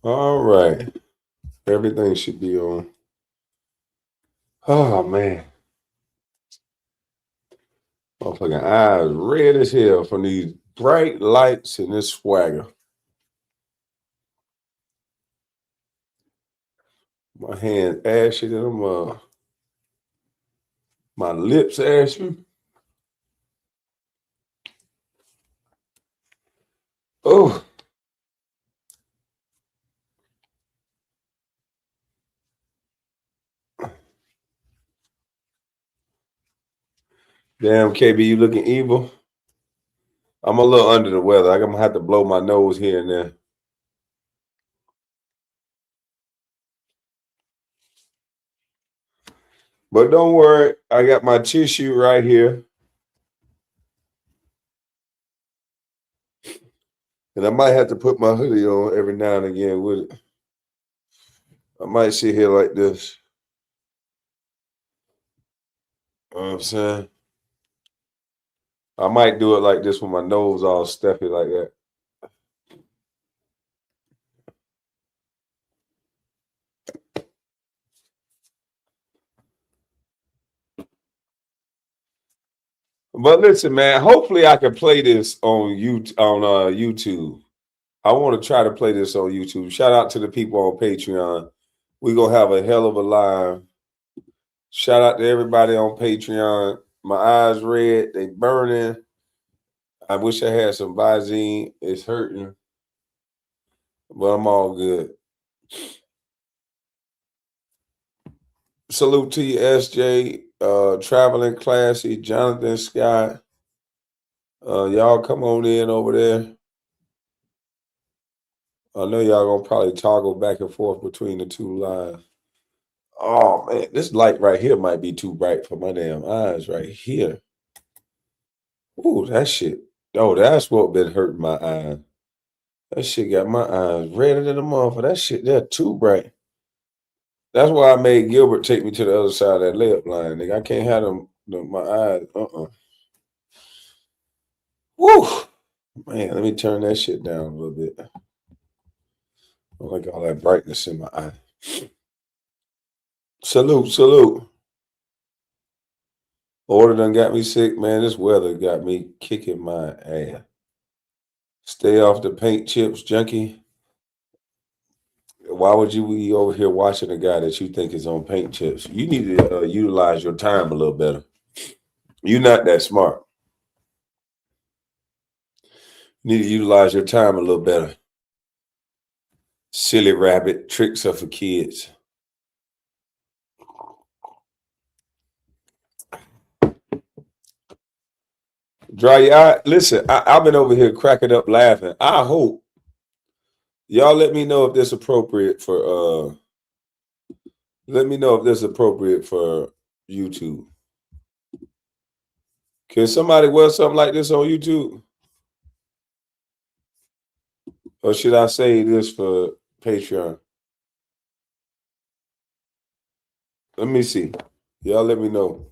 All right. Everything should be on. Oh man. Motherfucking eyes red as hell from these bright lights and this swagger. My hands ashy than them my lips ashy. Oh, damn KB, you looking evil. I'm a little under the weather. I'm gonna have to blow my nose here and there. But don't worry, I got my tissue right here. And I might have to put my hoodie on every now and again with it. I might sit here like this. You know what I'm saying? I might do it like this with my nose all stuffy like that. But listen, man, hopefully I can play this on YouTube. I want to try to play this on YouTube. Shout out to the people on Patreon. We're gonna have a hell of a live. Shout out to everybody on Patreon. My eyes red, they burning. I wish I had some Visine. It's hurting, but I'm all good. Salute to you, SJ, Traveling Classy, Jonathan Scott. Y'all come on in over there. I know y'all gonna probably toggle back and forth between the two lines. Oh man, this light right here might be too bright for my damn eyes right here. Ooh, that shit. Oh, that's what been hurting my eyes. That shit got my eyes redder than a motherfucker. That shit, they're too bright. That's why I made Gilbert take me to the other side of that layup line. Nigga, I can't have my eyes. Woo! Man, let me turn that shit down a little bit. I don't like all that brightness in my eye. Salute, salute. Order done got me sick, man. This weather got me kicking my ass. Stay off the paint chips, junkie. Why would you be over here watching a guy that you think is on paint chips? You need to utilize your time a little better. You're not that smart. You need to utilize your time a little better. Silly rabbit, tricks are for kids. Dry your eye. Listen, I've been over here cracking up laughing. I hope y'all let me know if this appropriate for let me know if this appropriate for YouTube. Can somebody wear something like this on YouTube? Or should I say this for Patreon? Let me see. Y'all let me know.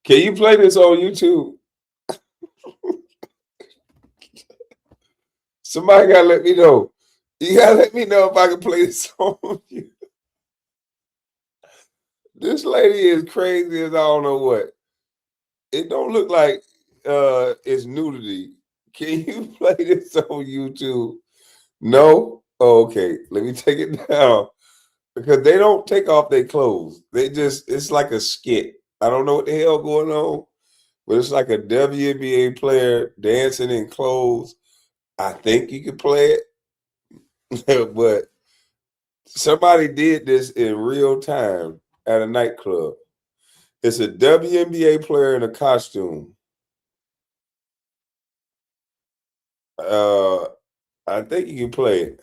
Can you play this on YouTube? Somebody gotta let me know. You gotta let me know if I can play this on YouTube. This lady is crazy as I don't know what. It don't look like it's nudity. Can you play this on YouTube? No? Oh, okay. Let me take it down. Because they don't take off their clothes. It's like a skit. I don't know what the hell going on, but it's like a WNBA player dancing in clothes. I think you can play it, but somebody did this in real time at a nightclub. It's a WNBA player in a costume. Uh, I think you can play it.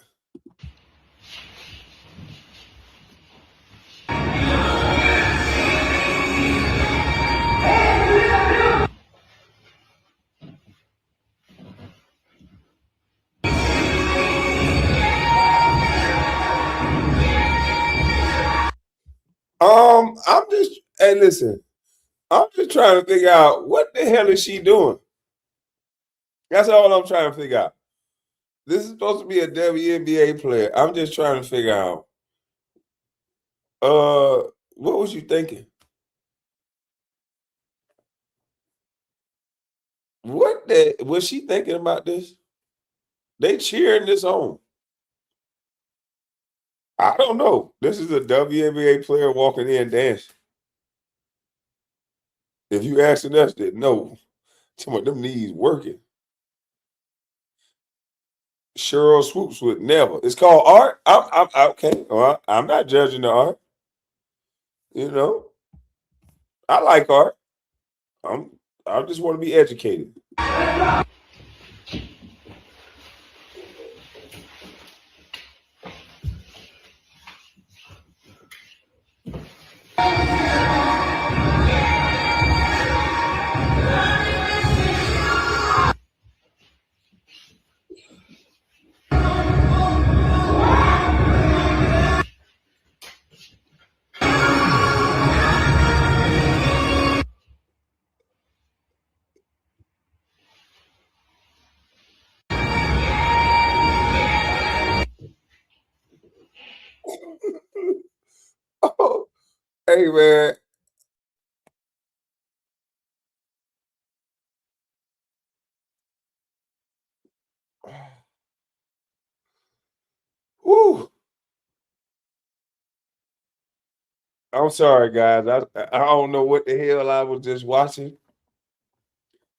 hey, listen, I'm just trying to figure out what the hell is she doing? That's all I'm trying to figure out. This is supposed to be a WNBA player. I'm just trying to figure out, uh, what was you thinking? What was she thinking about this? They cheering this on. I don't know. This is a WNBA player walking in dancing. If you asking us that, no. Some of them knees working. Cheryl Swoops would never. It's called art. I'm okay. Well, I'm not judging the art. You know, I like art. I'm. I just want to be educated. Oh, hey man. Whew. I'm sorry, guys. I don't know what the hell I was just watching,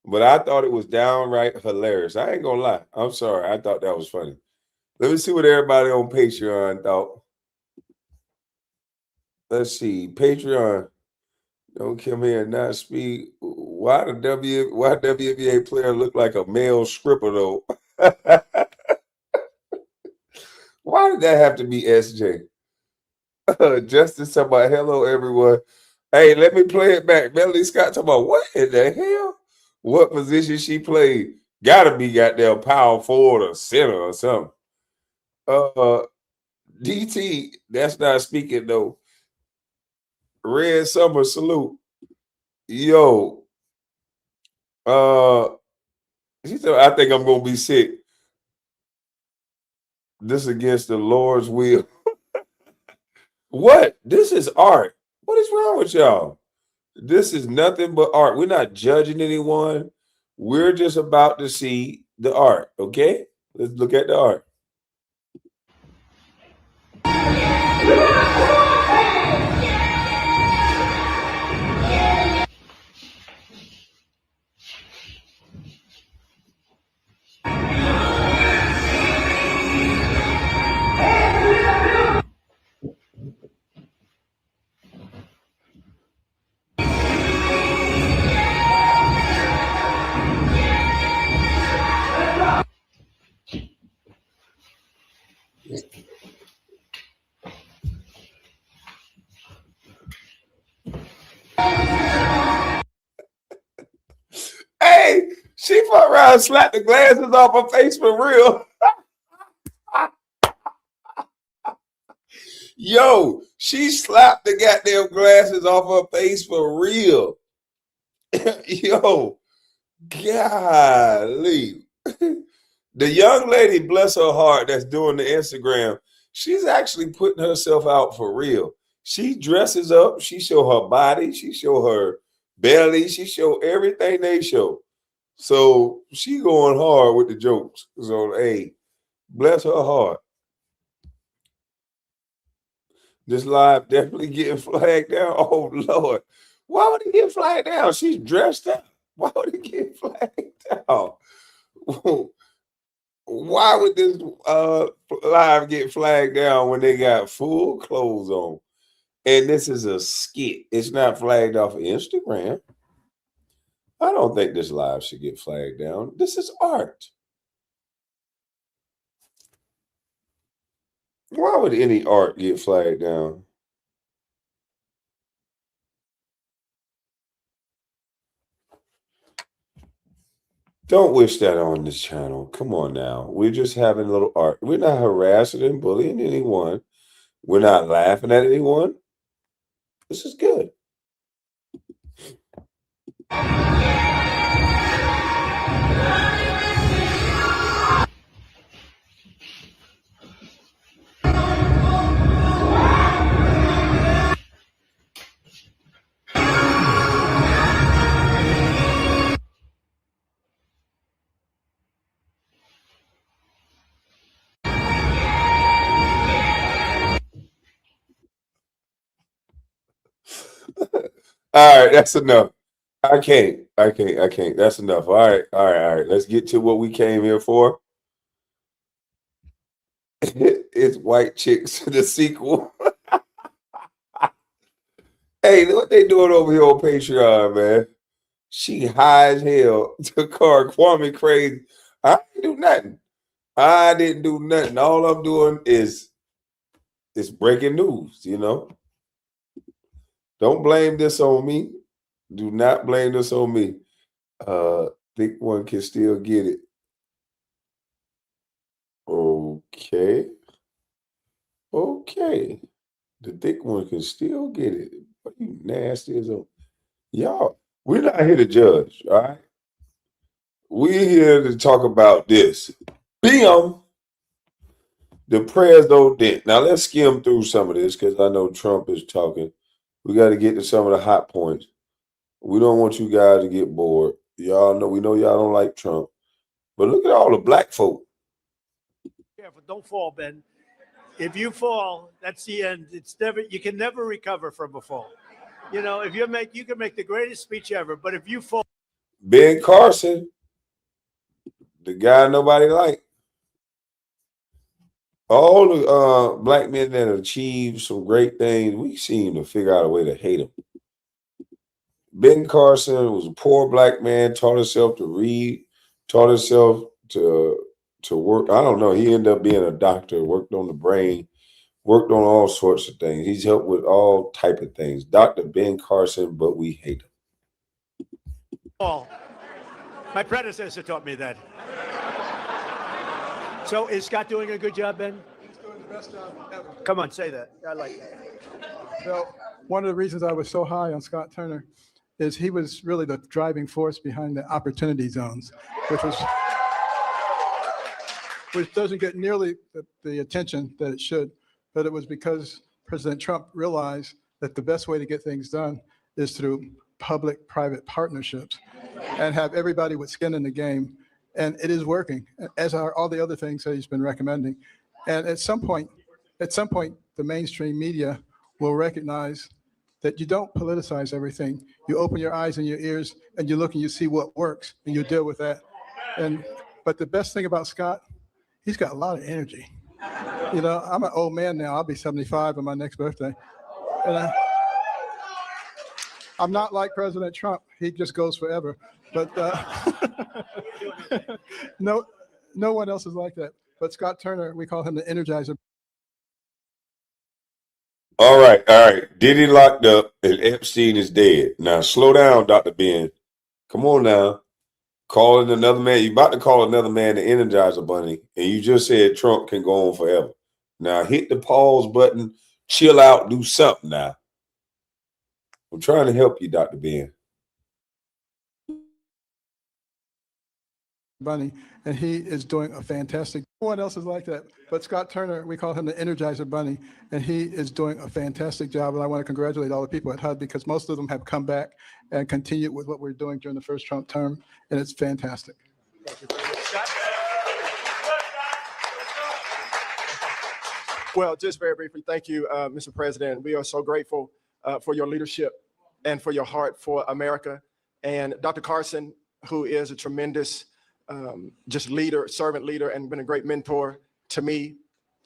but I thought it was downright hilarious. I ain't gonna lie. I'm sorry. I thought that was funny. Let me see what everybody on Patreon thought. Let's see. Patreon. Don't come here and not speak. Why WNBA player look like a male stripper though? Why did that have to be SJ? Justice talking about hello everyone. Hey, let me play it back. Melody Scott talking about what in the hell? What position she played? Gotta be goddamn power forward or center or something. Uh DT, that's not speaking though. Red Summer salute. Yo, uh she said, I think I'm gonna be sick. This against the Lord's will. What? This is art. What is wrong with y'all? This is nothing but art. We're not judging anyone. We're just about to see the art. Okay? Let's look at the art. Hey, she fuck around and slapped the glasses off her face for real. Yo, she slapped the goddamn glasses off her face for real. Yo, golly. The young lady, bless her heart, that's doing the Instagram, she's actually putting herself out for real. She dresses up, she show her body, she show her belly, she show everything they show. So she going hard with the jokes. So hey, bless her heart. This live definitely getting flagged down. Oh Lord. Why would it get flagged down? She's dressed up. Why would it get flagged down? Why would this live get flagged down when they got full clothes on? And this is a skit. It's not flagged off of Instagram. I don't think this live should get flagged down. This is art. Why would any art get flagged down? Don't wish that on this channel. Come on now. We're just having a little art. We're not harassing and bullying anyone. We're not laughing at anyone. This is good. All right, that's enough. I can't. That's enough. All right. Let's get to what we came here for. It's White Chicks, the sequel. Hey, what they doing over here on Patreon, man? She high as hell. To car Kwame crazy. I didn't do nothing. I didn't do nothing. All I'm doing is breaking news, you know. Don't blame this on me. Do not blame this on me. Think one can still get it. Okay. Okay. The thick one can still get it. But you nasty as a y'all. We're not here to judge, all right? We're here to talk about this. Bam! The president. Now let's skim through some of this because I know Trump is talking. We got to get to some of the hot points. We don't want you guys to get bored. Y'all know we know y'all don't like Trump. But look at all the black folk. Careful, don't fall, Ben. If you fall, that's the end. You can never recover from a fall. You know, if you can make the greatest speech ever, but if you fall. Ben Carson, the guy nobody liked. All the black men that achieved some great things, we seem to figure out a way to hate them. Ben Carson was a poor black man, taught himself to read, taught himself to work. I don't know. He ended up being a doctor, worked on the brain, worked on all sorts of things. He's helped with all type of things. Dr. Ben Carson, but we hate him. My predecessor taught me that. So is Scott doing a good job, Ben? He's doing the best job ever. Come on, say that. I like that. So one of the reasons I was so high on Scott Turner is he was really the driving force behind the opportunity zones, which doesn't get nearly the attention that it should. But it was because President Trump realized that the best way to get things done is through public-private partnerships and have everybody with skin in the game. And it is working, as are all the other things that he's been recommending. And at some point, the mainstream media will recognize that you don't politicize everything. You open your eyes and your ears, and you look and you see what works, and you deal with that. But the best thing about Scott, he's got a lot of energy. You know, I'm an old man now. I'll be 75 on my next birthday. And I'm not like President Trump. He just goes forever. But no one else is like that. But Scott Turner, we call him the Energizer. All right. Diddy locked up and Epstein is dead. Now slow down, Dr. Ben. Come on now. Calling another man. You about to call another man the Energizer Bunny, and you just said Trump can go on forever. Now hit the pause button, chill out, do something now. I'm trying to help you, Dr. Ben. Bunny, and he is doing a fantastic. No one else is like that. But Scott Turner, we call him the Energizer Bunny, and he is doing a fantastic job. And I want to congratulate all the people at HUD because most of them have come back and continued with what we're doing during the first Trump term, and it's fantastic. Well, just very briefly, thank you, Mr. President. We are so grateful for your leadership and for your heart for America. And Dr. Carson, who is a tremendous just leader, servant leader, and been a great mentor to me.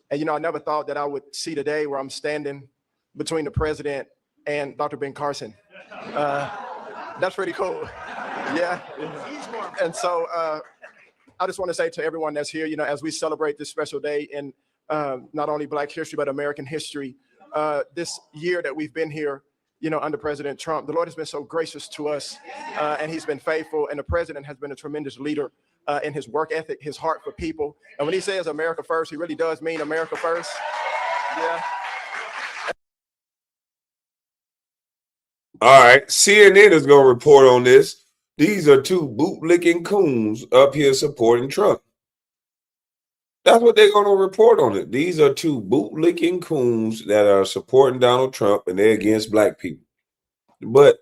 And, you know, I never thought that I would see today where I'm standing between the president and Dr. Ben Carson. That's pretty cool. Yeah. And so I just want to say to everyone that's here, you know, as we celebrate this special day in not only Black history, but American history, this year that we've been here, you know, under President Trump, the Lord has been so gracious to us, and he's been faithful, and the president has been a tremendous leader in his work ethic, his heart for people. And when he says America first, he really does mean America first. Yeah. All right, CNN is going to report on this. These are two bootlicking coons up here supporting Trump. That's what they're going to report on it. These are two bootlicking coons that are supporting Donald Trump, and they're against black people. But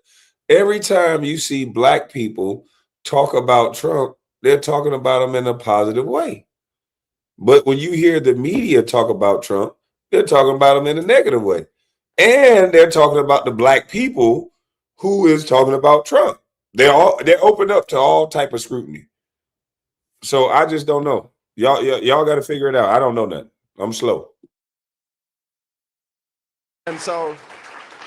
every time you see black people talk about Trump, they're talking about him in a positive way. But when you hear the media talk about Trump, they're talking about him in a negative way. And they're talking about the black people who is talking about Trump. They're open up to all type of scrutiny. So I just don't know. Y'all got to figure it out. I don't know nothing. I'm slow. And so,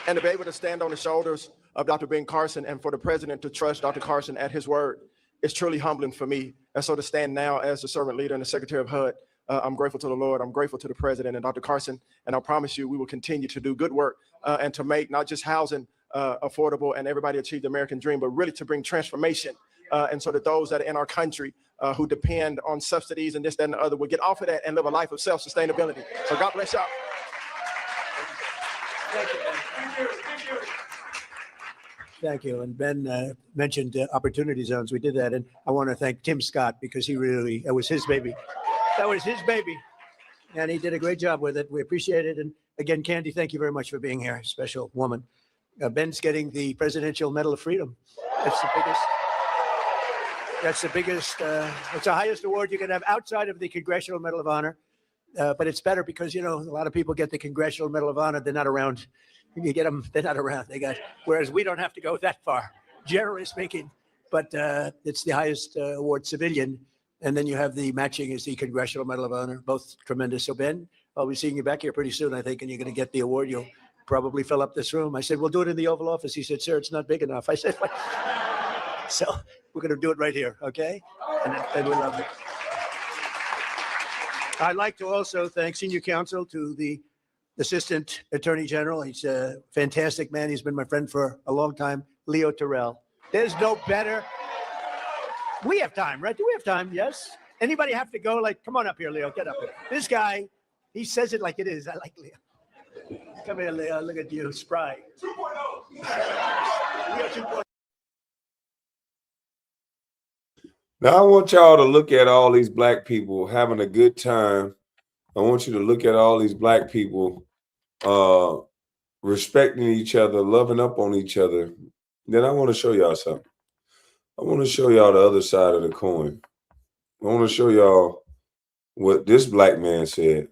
and to be able to stand on the shoulders of Dr. Ben Carson and for the president to trust Dr. Carson at his word is truly humbling for me. And so to stand now as the servant leader and the secretary of HUD, I'm grateful to the Lord. I'm grateful to the president and Dr. Carson. And I promise you, we will continue to do good work and to make not just housing affordable and everybody achieve the American dream, but really to bring transformation. And so that those that are in our country who depend on subsidies and this, that, and the other will get off of that and live a life of self-sustainability. So God bless y'all. Thank you. And Ben mentioned opportunity zones. We did that. And I want to thank Tim Scott because he really, that was his baby. That was his baby. And he did a great job with it. We appreciate it. And again, Candy, thank you very much for being here. Special woman. Ben's getting the Presidential Medal of Freedom. That's the biggest. It's the highest award you can have outside of the Congressional Medal of Honor. But it's better because, you know, a lot of people get the Congressional Medal of Honor. They're not around. You get them, they're not around. Whereas we don't have to go that far, generally speaking. But it's the highest award, civilian. And then you have the matching is the Congressional Medal of Honor, both tremendous. So Ben, I'll be seeing you back here pretty soon, I think, and you're going to get the award. You'll probably fill up this room. I said, we'll do it in the Oval Office. He said, sir, it's not big enough. I said, so we're going to do it right here, okay? And we love it. I'd like to also thank senior counsel to the Assistant Attorney General. He's a fantastic man. He's been my friend for a long time, Leo Terrell. There's no better. We have time, right? Do we have time? Yes. Anybody have to go? Like, come on up here, Leo. Get up here. This guy, he says it like it is. I like Leo. Come here, Leo. Look at you, spry. 2.0. Leo 2.0. Now I want y'all to look at all these black people having a good time. I want you to look at all these black people respecting each other, loving up on each other. Then I want to show y'all something. I want to show y'all the other side of the coin. I want to show y'all what this black man said.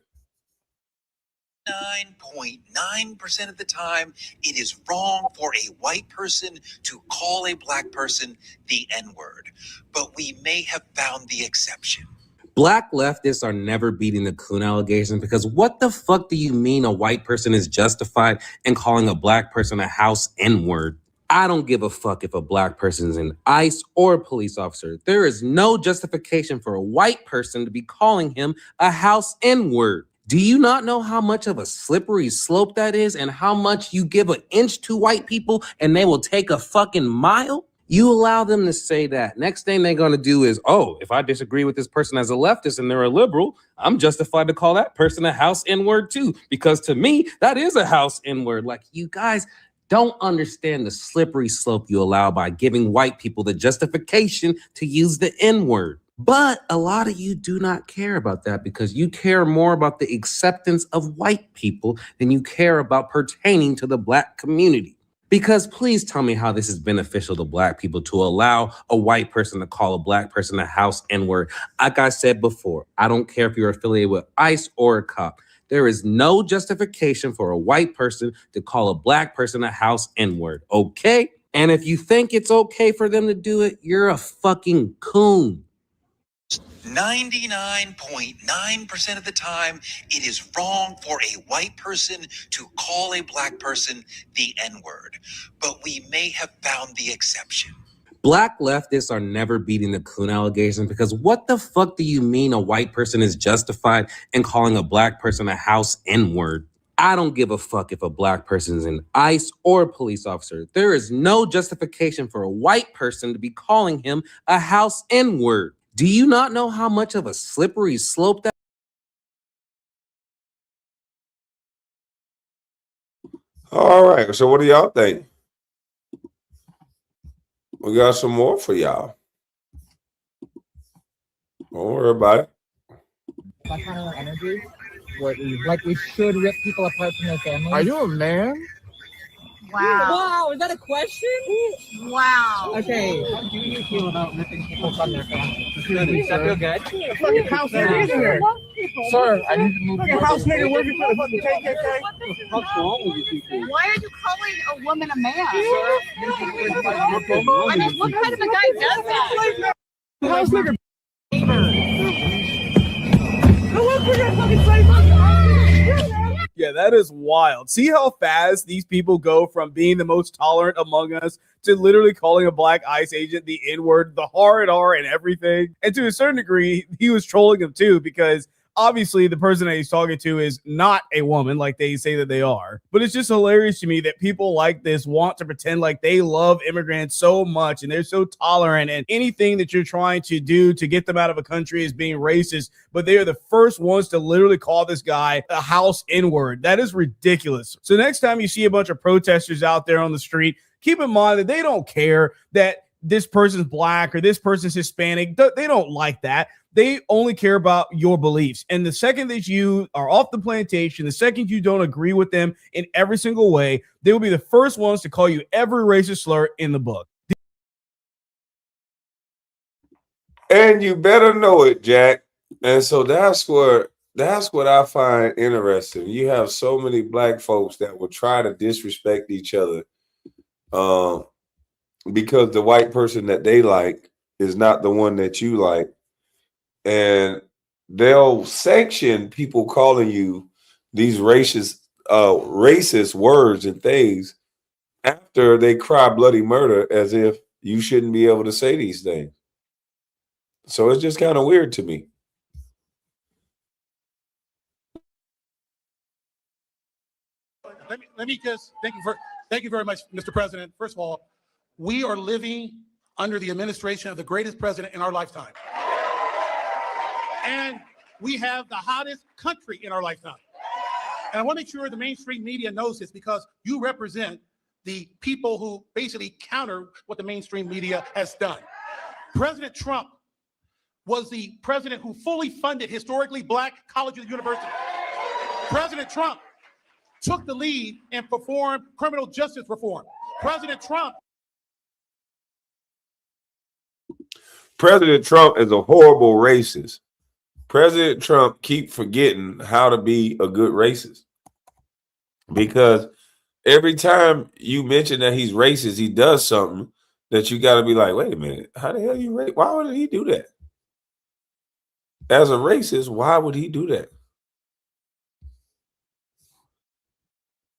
9.9% of the time, it is wrong for a white person to call a black person the N-word, but we may have found the exception. Black leftists are never beating the coon allegations because what the fuck do you mean a white person is justified in calling a black person a house N-word? I don't give a fuck if a black person is an ICE or a police officer. There is no justification for a white person to be calling him a house N-word. Do you not know how much of a slippery slope that is and how much you give an inch to white people and they will take a fucking mile? You allow them to say that. Next thing they're going to do is, oh, if I disagree with this person as a leftist and they're a liberal, I'm justified to call that person a house N-word too. Because to me, that is a house N-word. Like, you guys don't understand the slippery slope you allow by giving white people the justification to use the N-word. But a lot of you do not care about that because you care more about the acceptance of white people than you care about pertaining to the black community. Because please tell me how this is beneficial to black people to allow a white person to call a black person a house N-word. Like I said before, I don't care if you're affiliated with ICE or a cop. There is no justification for a white person to call a black person a house N-word, okay? And if you think it's okay for them to do it, you're a fucking coon. 99.9% of the time, it is wrong for a white person to call a black person the N-word, but we may have found the exception. Black leftists are never beating the coon allegations because what the fuck do you mean a white person is justified in calling a black person a house N-word? I don't give a fuck if a black person is an ICE or a police officer. There is no justification for a white person to be calling him a house N-word. Do you not know how much of a slippery slope that? All right. So what do y'all think? We got some more for y'all. Don't worry about it. That kind of energy, like we should rip people apart from their families. Are you a man? Wow. Wow, is that a question? Wow. Okay. How do you feel about ripping people from their families? Does that Sir. feel good? Look at house nigger here. Sir, I need to move. Look at house nigger working for the fucking KKK. What's wrong with you people? Why are you calling a woman a man? I I mean, what kind of a guy does that? House nigger. Yeah, that is wild. See how fast these people go from being the most tolerant among us to literally calling a black ICE agent the N-word, the hard R and everything. And to a certain degree, he was trolling him too, because obviously the person that he's talking to is not a woman like they say that they are. But it's just hilarious to me that people like this want to pretend like they love immigrants so much and they're so tolerant, and anything that you're trying to do to get them out of a country is being racist, but they are the first ones to literally call this guy a house N-word. That is ridiculous. So next time you see a bunch of protesters out there on the street, keep in mind that they don't care that this person's black or this person's Hispanic. They don't like that. They only care about your beliefs. And the second that you are off the plantation, the second you don't agree with them in every single way, they will be the first ones to call you every racist slur in the book. And you better know it, Jack. And so that's what I find interesting. You have so many black folks that will try to disrespect each other because the white person that they like is not the one that you like. And they'll sanction people calling you these racist words and things after they cry bloody murder, as if you shouldn't be able to say these things. So it's just kind of weird to me. Let me just thank you very much, Mr. President. First of all, we are living under the administration of the greatest president in our lifetime. And we have the hottest country in our lifetime. And I want to make sure the mainstream media knows this, because you represent the people who basically counter what the mainstream media has done. President Trump was the president who fully funded historically black colleges and universities. President Trump took the lead and performed criminal justice reform. President Trump is a horrible racist. President Trump keep forgetting how to be a good racist, because every time you mention that he's racist, he does something that you got to be like, wait a minute, how the hell you racist? Why would he do that? As a racist, why would he do that?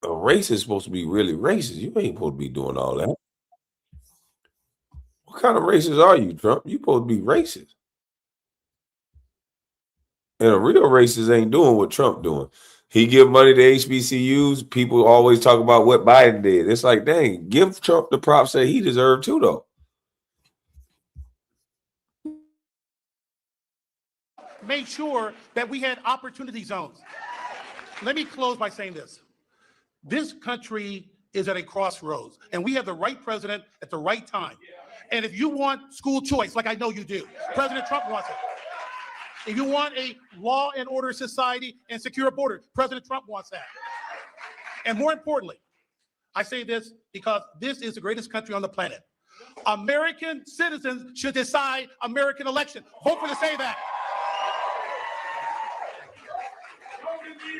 A racist is supposed to be really racist. You ain't supposed to be doing all that. What kind of racist are you, Trump? You supposed to be racist. And a real racist ain't doing what Trump doing. He give money to HBCUs. People always talk about what Biden did. It's like, dang, give Trump the props that he deserved too, though. made sure that we had opportunity zones. Let me close by saying this. This country is at a crossroads, and we have the right president at the right time. And if you want school choice, like I know you do, President Trump wants it. If you want a law and order society and secure border, President Trump wants that. And more importantly, I say this because this is the greatest country on the planet. American citizens should decide American election. Vote for to say that.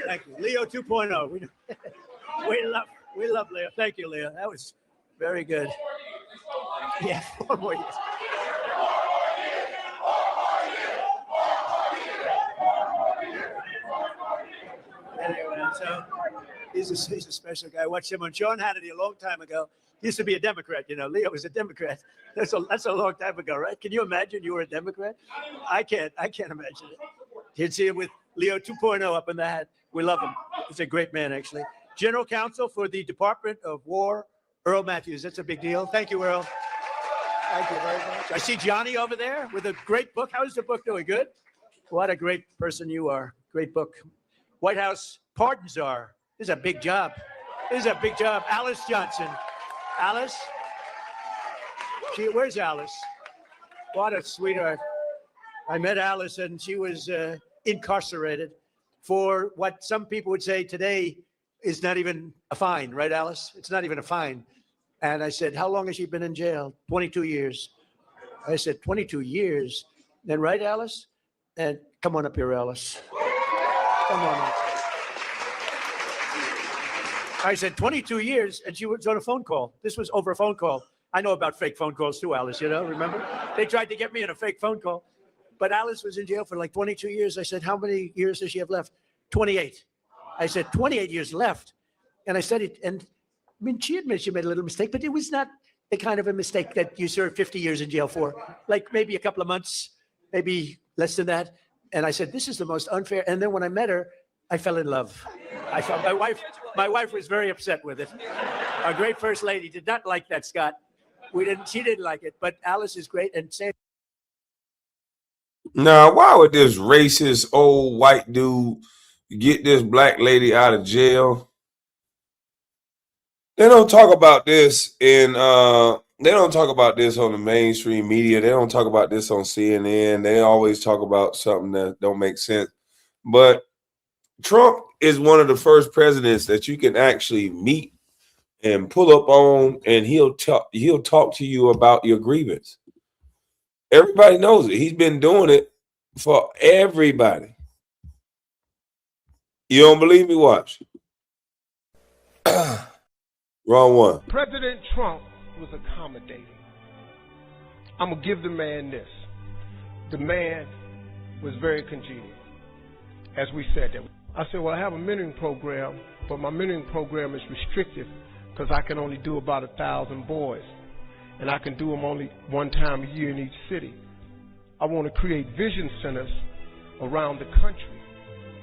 Thank you. Leo 2.0. We love Leo. Thank you, Leo. That was very good. Yeah, 4 more years. Anyway, so he's a special guy. I watched him on Sean Hannity a long time ago. He used to be a Democrat, you know. Leo was a Democrat. That's a long time ago, right? Can you imagine you were a Democrat? I can't imagine it. You'd see him with Leo 2.0 up in the hat. We love him. He's a great man, actually. General Counsel for the Department of War, Earl Matthews. That's a big deal. Thank you, Earl. Thank you very much. I see Johnny over there with a great book. How is the book doing? Good? What a great person you are. Great book. White House Pardon Czar. This is a big job. This is a big job. Alice Johnson. Alice? Where's Alice? What a sweetheart. I met Alice and she was incarcerated for what some people would say today is not even a fine, right, Alice? It's not even a fine. And I said, how long has she been in jail? 22 years. I said, 22 years. Then, right, Alice? And come on up here, Alice. Come on up. I said, 22 years, and she was on a phone call. This was over a phone call. I know about fake phone calls too, Alice, remember? They tried to get me in a fake phone call. But Alice was in jail for like 22 years. I said, how many years does she have left? 28. I said, 28 years left. And I said it, and I mean, she admits she made a little mistake, but it was not the kind of a mistake that you serve 50 years in jail for. Like maybe a couple of months, maybe less than that. And I said, this is the most unfair. And then when I met her, I fell in love. I felt my wife was very upset with it. Our great first lady did not like that, Scott. She didn't like it, but Alice is great. And Sam. Now, why would this racist old white dude get this black lady out of jail? They don't talk about this they don't talk about this on the mainstream media. They don't talk about this on CNN. They always talk about something that don't make sense. But Trump is one of the first presidents that you can actually meet and pull up on, and he'll talk to you about your grievance. Everybody knows it. He's been doing it for everybody. You don't believe me? Watch. Wrong one. President Trump was accommodating. I'm going to give the man this. The man was very congenial. As we said that. I said, well, I have a mentoring program, but my mentoring program is restrictive because I can only do about 1,000 boys. And I can do them only one time a year in each city. I want to create vision centers around the country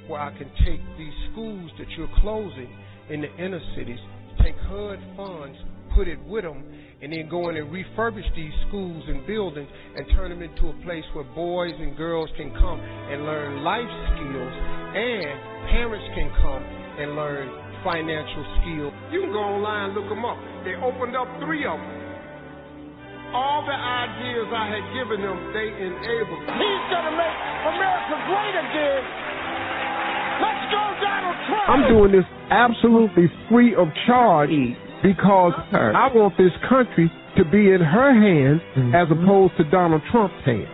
where I can take these schools that you're closing in the inner cities, take HUD funds, put it with them, and then go in and refurbish these schools and buildings and turn them into a place where boys and girls can come and learn life skills, and parents can come and learn financial skills. You can go online and look them up. They opened up 3 of them. All the ideas I had given them, they enabled. He's going to make America great again. Let's go, Donald Trump. I'm doing this absolutely free of charge because I want this country to be in her hands as opposed to Donald Trump's hands.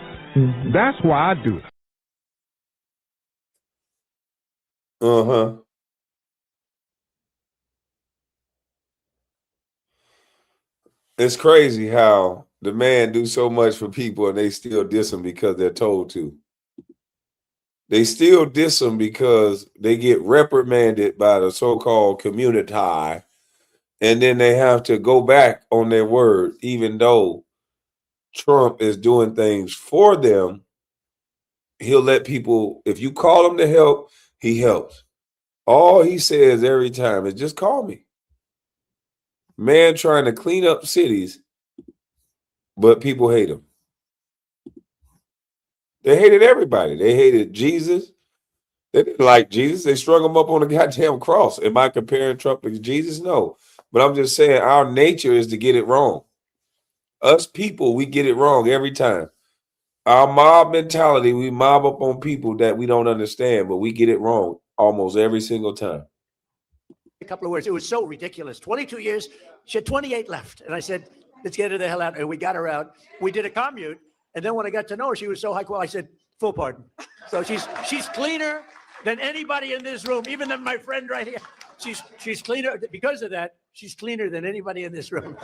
That's why I do it. Uh-huh. It's crazy how the man do so much for people and they still diss him because they're told to. They still diss him because they get reprimanded by the so-called community, and then they have to go back on their word, even though Trump is doing things for them. He'll let people, if you call him to help, he helps. All he says every time is just call me. Man trying to clean up cities, but people hate him. They hated everybody. They hated Jesus. They didn't like Jesus. They strung him up on a goddamn cross. Am I comparing Trump to Jesus? No. But I'm just saying our nature is to get it wrong. Us people, we get it wrong every time. Our mob mentality, we mob up on people that we don't understand, but we get it wrong almost every single time. A couple of words. It was so ridiculous. 22 years. She had 28 left. And I said, let's get her the hell out. And we got her out. We did a commute. And then when I got to know her, she was so high quality. I said, full pardon. So she's cleaner than anybody in this room, even than my friend right here. She's cleaner. Because of that, she's cleaner than anybody in this room.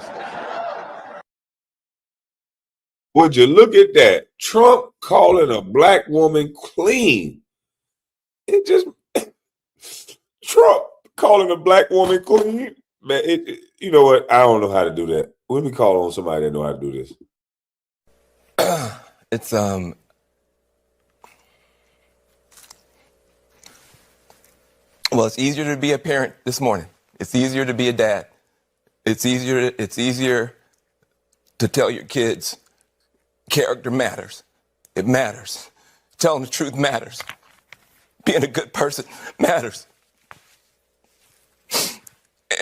Would you look at that? Trump calling a black woman clean. It just, Trump calling a black woman clean. Man, you know what? I don't know how to do that. Let me call on somebody that know how to do this. It's well, it's easier to be a parent this morning. It's easier to be a dad. It's easier to tell your kids character matters. It matters. Telling the truth matters. Being a good person matters.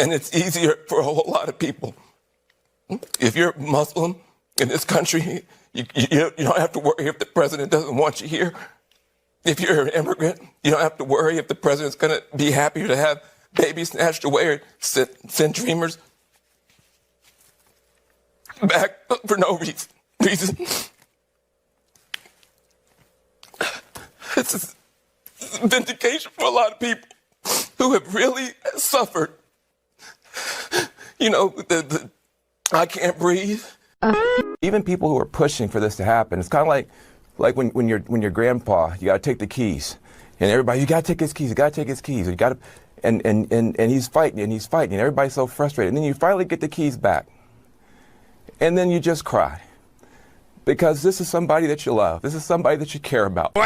And it's easier for a whole lot of people. If you're Muslim, In this country, you don't have to worry if the president doesn't want you here. If you're an immigrant, you don't have to worry if the president's going to be happy to have babies snatched away or send dreamers back for no reason. This is vindication for a lot of people who have really suffered. You know, I can't breathe. Even people who are pushing for this to happen, it's kind of like when your grandpa, you got to take the keys, and everybody, you got to take his keys, you got to take his keys, you got to, and he's fighting, and everybody's so frustrated, and then you finally get the keys back, and then you just cry, because this is somebody that you love, this is somebody that you care about.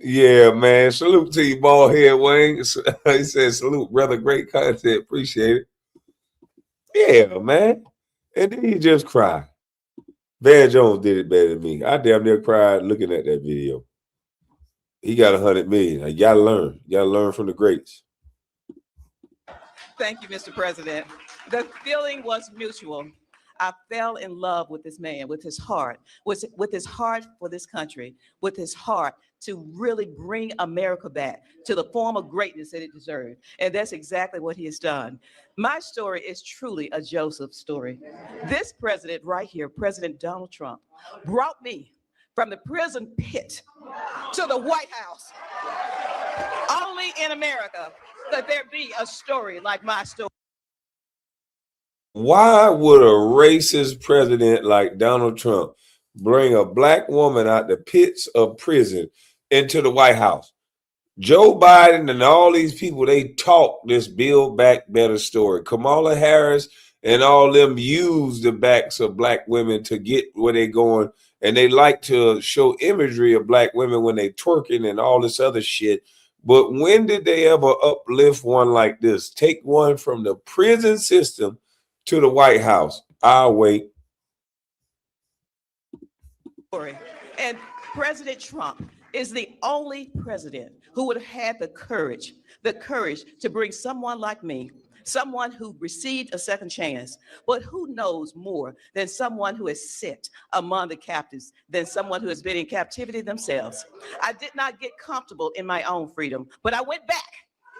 Yeah, man. Salute to you, bald head Wayne. He said, salute, brother. Great content. Appreciate it. Yeah, man. And then he just cried. Van Jones did it better than me. I damn near cried looking at that video. He got 100 million. You gotta learn. You gotta learn from the greats. Thank you, Mr. President. The feeling was mutual. I fell in love with this man, with his heart, with his heart for this country, with his heart to really bring America back to the form of greatness that it deserved. And that's exactly what he has done. My story is truly a Joseph story. This president right here, President Donald Trump, brought me from the prison pit to the White House. Only in America could there be a story like my story. Why would a racist president like Donald Trump bring a black woman out the pits of prison into the White House? Joe Biden and all these people, they talk this Build Back Better story. Kamala Harris and all them use the backs of black women to get where they're going. And they like to show imagery of black women when they twerking and all this other shit. But when did they ever uplift one like this? Take one from the prison system to the White House. I'll wait. And President Trump is the only president who would have had the courage to bring someone like me, someone who received a second chance, but who knows more than someone who has sit among the captives, than someone who has been in captivity themselves. I did not get comfortable in my own freedom, but I went back,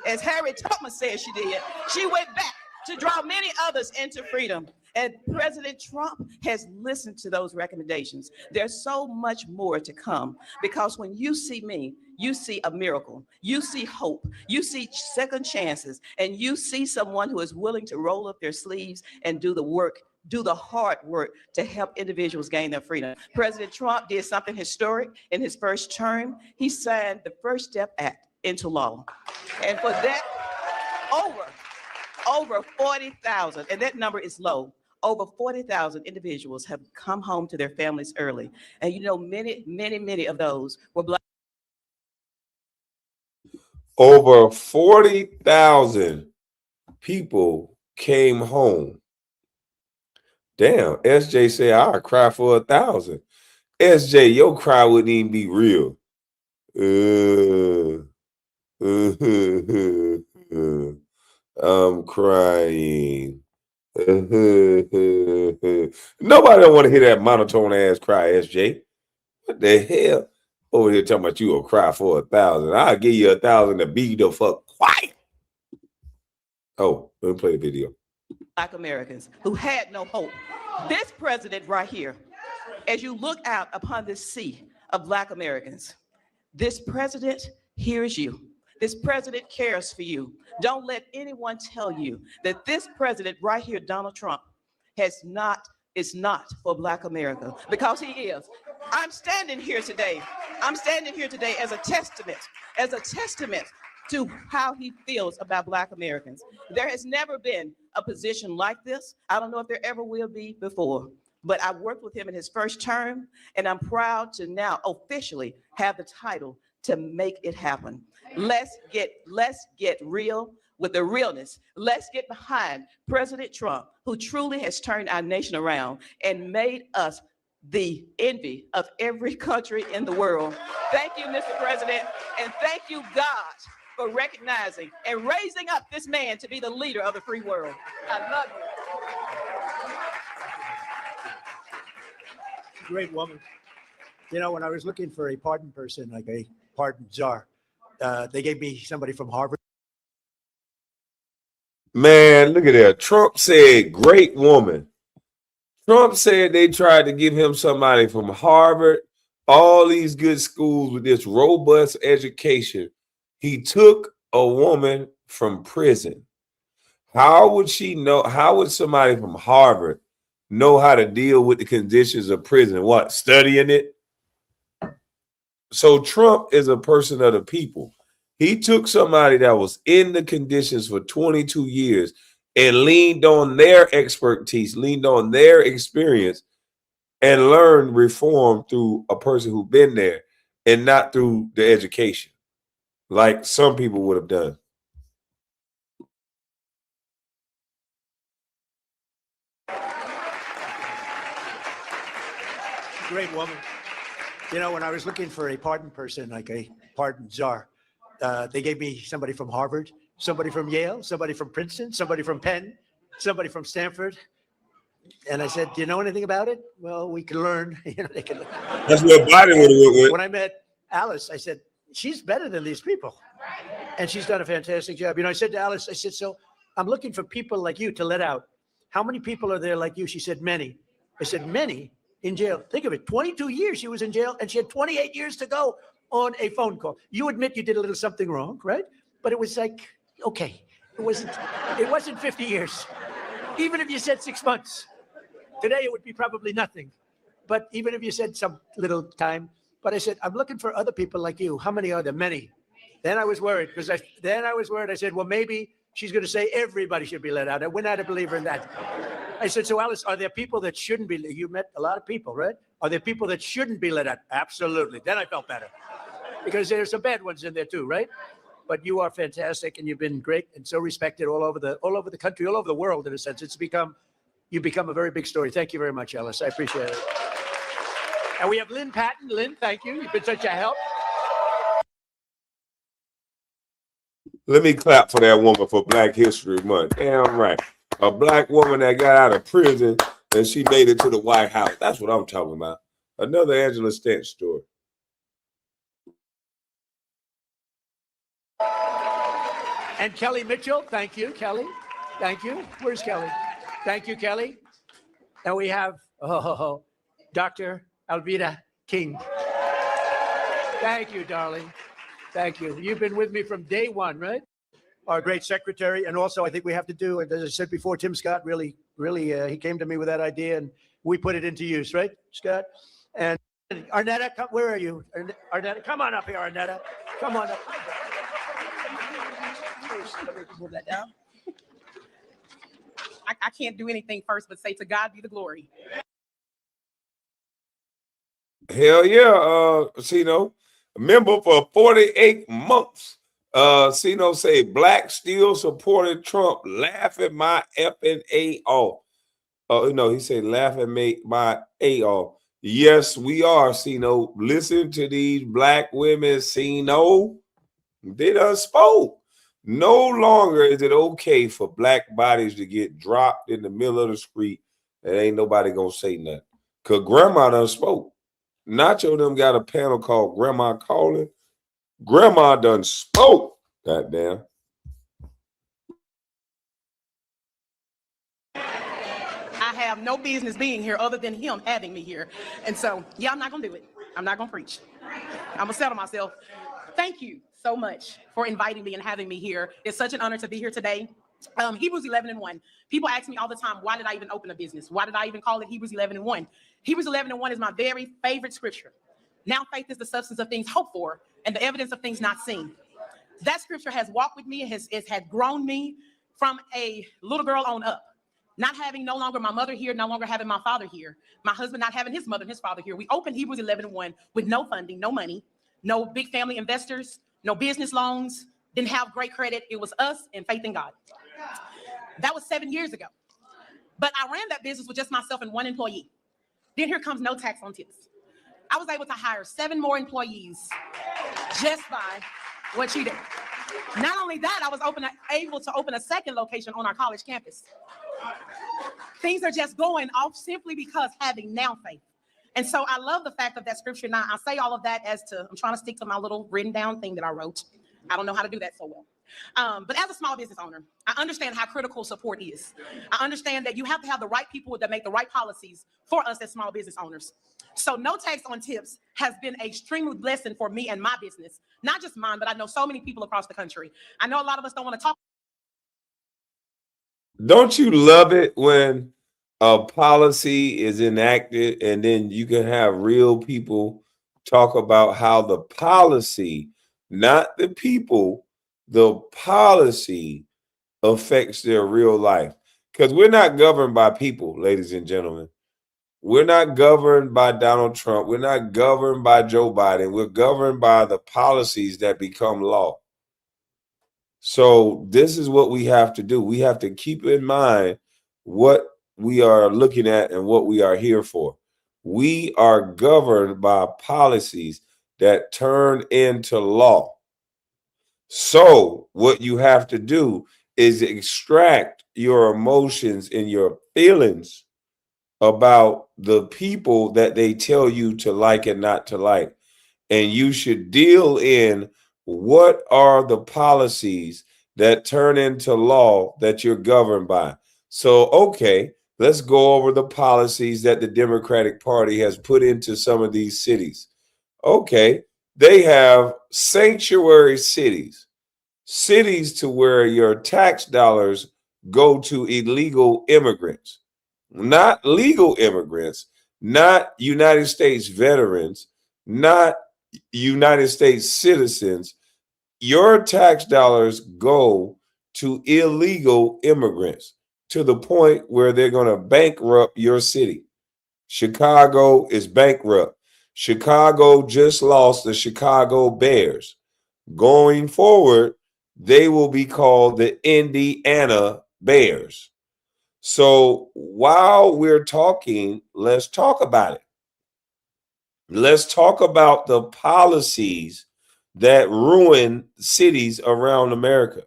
as Harriet Tubman said she did. She went back to draw many others into freedom. And President Trump has listened to those recommendations. There's so much more to come, because when you see me, you see a miracle, you see hope, you see second chances, and you see someone who is willing to roll up their sleeves and do the work, do the hard work to help individuals gain their freedom. President Trump did something historic in his first term. He signed the First Step Act into law. And for that, over 40,000, and that number is low, over 40,000 individuals have come home to their families early. And you know, many of those were black. Over 40,000 people came home. Damn, SJ said, I'll cry for 1,000. SJ, your cry wouldn't even be real. I'm crying. Nobody don't want to hear that monotone ass cry, SJ. What the hell? Over here talking about you will cry for 1,000. I'll give you 1,000 to be the fuck quiet. Oh, let me play the video. Black Americans who had no hope. This president right here, as you look out upon this sea of Black Americans, this president hears you. This president cares for you. Don't let anyone tell you that this president right here, Donald Trump, is not for Black America, because he is. I'm standing here today as a testament to how he feels about Black Americans. There has never been a position like this. I don't know if there ever will be before, but I worked with him in his first term, and I'm proud to now officially have the title to make it happen. Let's get real with the realness. Let's get behind President Trump, who truly has turned our nation around and made us the envy of every country in the world. Thank you, Mr. President, and thank you, God, for recognizing and raising up this man to be the leader of the free world. I love you. Great woman. You know, when I was looking for a pardon person, like a pardon czar, they gave me somebody from Harvard. Man, look at that. Trump said, great woman. Trump said they tried to give him somebody from Harvard, all these good schools with this robust education. He took a woman from prison. How would she know? How would somebody from Harvard know how to deal with the conditions of prison? What, studying it? So Trump is a person of the people. He took somebody that was in the conditions for 22 years and leaned on their expertise, leaned on their experience, and learned reform through a person who's been there and not through the education, like some people would have done. Great woman. You know, when I was looking for a pardon person, like a pardon czar, they gave me somebody from Harvard, somebody from Yale, somebody from Princeton, somebody from Penn, somebody from Stanford. And I said, do you know anything about it? Well, we can learn. You know, they can. That's what Biden would have went with. When I met Alice, I said, she's better than these people. And she's done a fantastic job. You know, I said to Alice, I said, so I'm looking for people like you to let out. How many people are there like you? She said, many. I said, many in jail. Think of it. 22 years she was in jail, and she had 28 years to go on a phone call. You admit you did a little something wrong, right? But it was like, okay, it wasn't 50 years. Even if you said 6 months, today it would be probably nothing. But even if you said some little time, but I said, I'm looking for other people like you. How many are there? Many. Then I was worried because I said, well, maybe she's going to say everybody should be let out. We're not a believer in that. I said, so Alice, are there people that shouldn't be? You met a lot of people, right? Are there people that shouldn't be let out? Absolutely. Then I felt better because there's some bad ones in there too, right? But you are fantastic, and you've been great and so respected all over the country, all over the world. In a sense, you've become a very big story. Thank you very much, Alice. I appreciate it. And we have Lynn Patton. Lynn, thank you. You've been such a help. Let me clap for that woman for Black History Month. Damn right. A black woman that got out of prison and she made it to the White House. That's what I'm talking about. Another Angela Stench story. And Kelly Mitchell, thank you, Kelly. Thank you. Where's Kelly? Thank you, Kelly. And we have Dr. Alveda King. Thank you, darling. Thank you. You've been with me from day one, right? Our great secretary. And also, I think we have to do, as I said before, Tim Scott really, he came to me with that idea and we put it into use, right, Scott? And Arnetta, where are you? Arnetta, come on up here, Arnetta. Come on up. Move that down. I can't do anything first, but say to God be the glory. Hell yeah, Sino. Member for 48 months. Sino say black still supported Trump. Laughing my effing A off. No, he said laughing my A off. Yes, we are, Sino. Listen to these black women, Sino. They done spoke. No longer is it okay for black bodies to get dropped in the middle of the street and ain't nobody gonna say nothing. Cause grandma done spoke. Nacho them got a panel called Grandma Calling. Grandma done spoke. Goddamn. I have no business being here other than him having me here. And so, yeah, I'm not going to do it. I'm not going to preach. I'm going to settle myself. Thank you so much for inviting me and having me here. It's such an honor to be here today. Hebrews 11:1. People ask me all the time, why did I even open a business? Why did I even call it Hebrews 11:1? Hebrews 11:1 is my very favorite scripture. Now faith is the substance of things hoped for and the evidence of things not seen. That scripture has walked with me. It has grown me from a little girl on up. Not having no longer my mother here, no longer having my father here, my husband not having his mother and his father here. We opened Hebrews 11:1 with no funding, no money, no big family investors, no business loans, didn't have great credit. It was us and faith in God. That was 7 years ago. But I ran that business with just myself and one employee. Then here comes no tax on tips. I was able to hire 7 more employees just by what she did. Not only that, I was able to open a second location on our college campus. Things are just going off simply because having now faith. And so I love the fact of that scripture. Now, I say all of that I'm trying to stick to my little written down thing that I wrote. I don't know how to do that so well. But as a small business owner, I understand how critical support is. I understand that you have to have the right people that make the right policies for us as small business owners. So no tax on tips has been an extremely blessing for me and my business, not just mine, but I know so many people across the country. I know a lot of us don't want to talk. Don't you love it when a policy is enacted and then you can have real people talk about how the policy, not the people, the policy affects their real life? Because we're not governed by people, ladies and gentlemen. We're not governed by Donald Trump. We're not governed by Joe Biden. We're governed by the policies that become law. So this is what we have to do. We have to keep in mind what we are looking at and what we are here for. We are governed by policies that turn into law. So what you have to do is extract your emotions and your feelings about the people that they tell you to like and not to like. And you should deal in what are the policies that turn into law that you're governed by. So, okay, let's go over the policies that the Democratic Party has put into some of these cities. Okay, they have sanctuary cities, cities to where your tax dollars go to illegal immigrants, not legal immigrants, not United States veterans, not United States citizens. Your tax dollars go to illegal immigrants to the point where they're going to bankrupt your city. Chicago is bankrupt. Chicago just lost the Chicago Bears. Going forward, they will be called the Indiana Bears. So while we're talking, let's talk about it. Let's talk about the policies that ruin cities around America.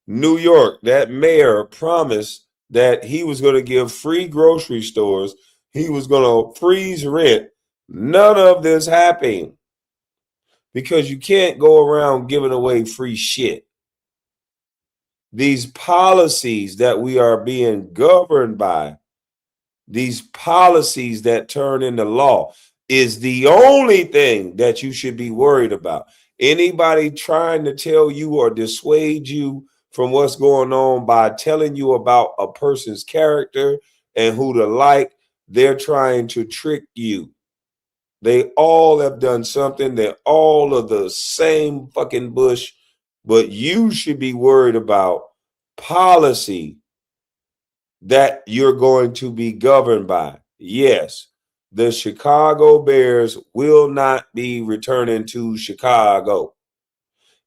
New York, that mayor promised that he was going to give free grocery stores. He was going to freeze rent. None of this happened because you can't go around giving away free shit. These policies that we are being governed by, these policies that turn into law, is the only thing that you should be worried about. Anybody trying to tell you or dissuade you from what's going on by telling you about a person's character and who to like, they're trying to trick you. They all have done something. They're all of the same fucking bush, but you should be worried about policy that you're going to be governed by. Yes, the Chicago Bears will not be returning to Chicago.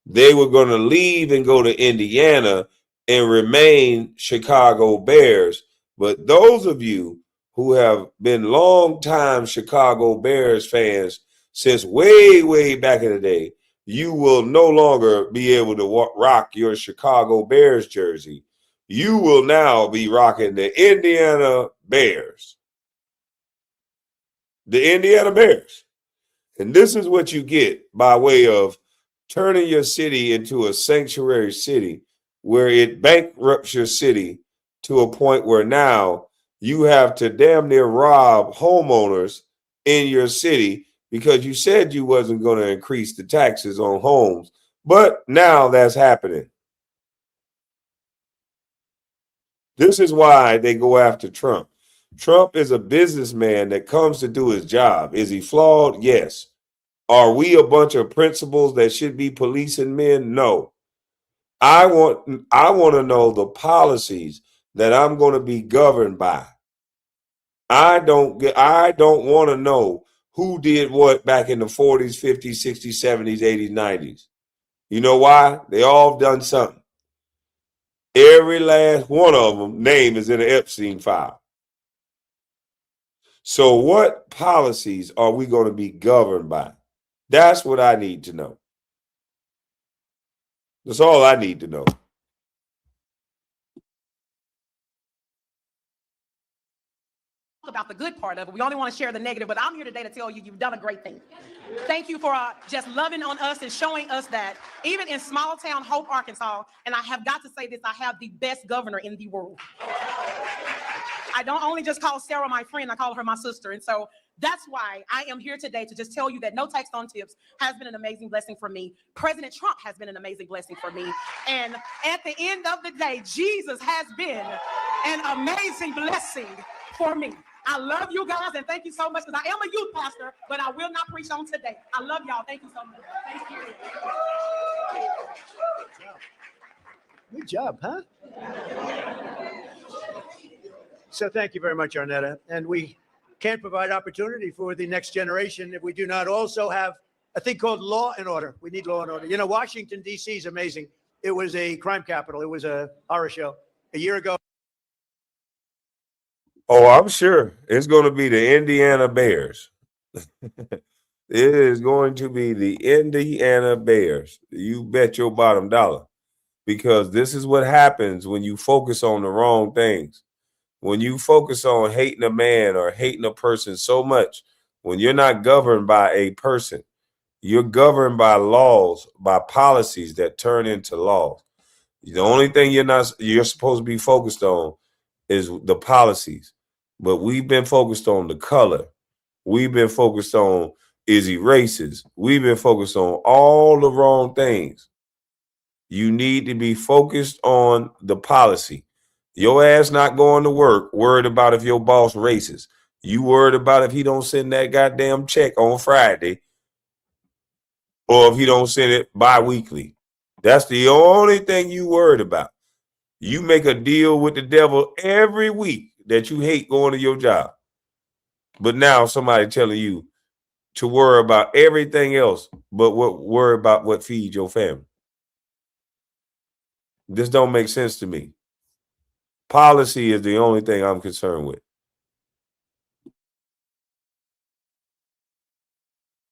They were going to leave and go to Indiana and remain Chicago Bears. But those of you who have been long-time Chicago Bears fans since way, way back in the day, you will no longer be able to rock your Chicago Bears jersey. You will now be rocking the Indiana Bears. The Indiana Bears. And this is what you get by way of turning your city into a sanctuary city where it bankrupts your city to a point where now you have to damn near rob homeowners in your city because you said you wasn't going to increase the taxes on homes. But now that's happening. This is why they go after Trump. Trump is a businessman that comes to do his job. Is he flawed? Yes. Are we a bunch of principals that should be policing men? No. I want to know the policies that I'm going to be governed by. I don't want to know who did what back in the 40s, 50s, 60s, 70s, 80s, 90s. You know why? They all done something. Every last one of them name is in an Epstein file. So what policies are we going to be governed by? That's what I need to know. That's all I need to know. about the good part of it. We only want to share the negative, but I'm here today to tell you you've done a great thing. Thank you for just loving on us and showing us that even in small town Hope, Arkansas, and I have got to say this, I have the best governor in the world. I don't only just call Sarah my friend, I call her my sister. And so that's why I am here today to just tell you that no tax on tips has been an amazing blessing for me. President Trump has been an amazing blessing for me. And at the end of the day, Jesus has been an amazing blessing for me. I love you guys and thank you so much because I am a youth pastor, but I will not preach on today. I love y'all. Thank you so much. Thank you. Good job, huh? So thank you very much, Arnetta. And we can't provide opportunity for the next generation if we do not also have a thing called law and order. We need law and order. You know, Washington, D.C. is amazing. It was a crime capital. It was a horror show. A year ago. Oh, I'm sure it's going to be the Indiana Bears. It is going to be the Indiana Bears. You bet your bottom dollar. Because this is what happens when you focus on the wrong things. When you focus on hating a man or hating a person so much, when you're not governed by a person, you're governed by laws, by policies that turn into laws. The only thing you're supposed to be focused on is the policies. But we've been focused on the color. We've been focused on, is he racist? We've been focused on all the wrong things. You need to be focused on the policy. Your ass not going to work worried about if your boss racist. You worried about if he don't send that goddamn check on Friday or if he don't send it bi-weekly. That's the only thing you worried about. You make a deal with the devil every week that you hate going to your job. But now somebody telling you to worry about everything else but worry about what feeds your family. This don't make sense to me. Policy is the only thing I'm concerned with.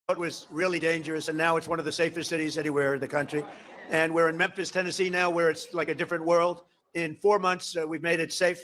It was really dangerous, and now it's one of the safest cities anywhere in the country. And we're in Memphis, Tennessee now, where it's like a different world. In 4 months, we've made it safe.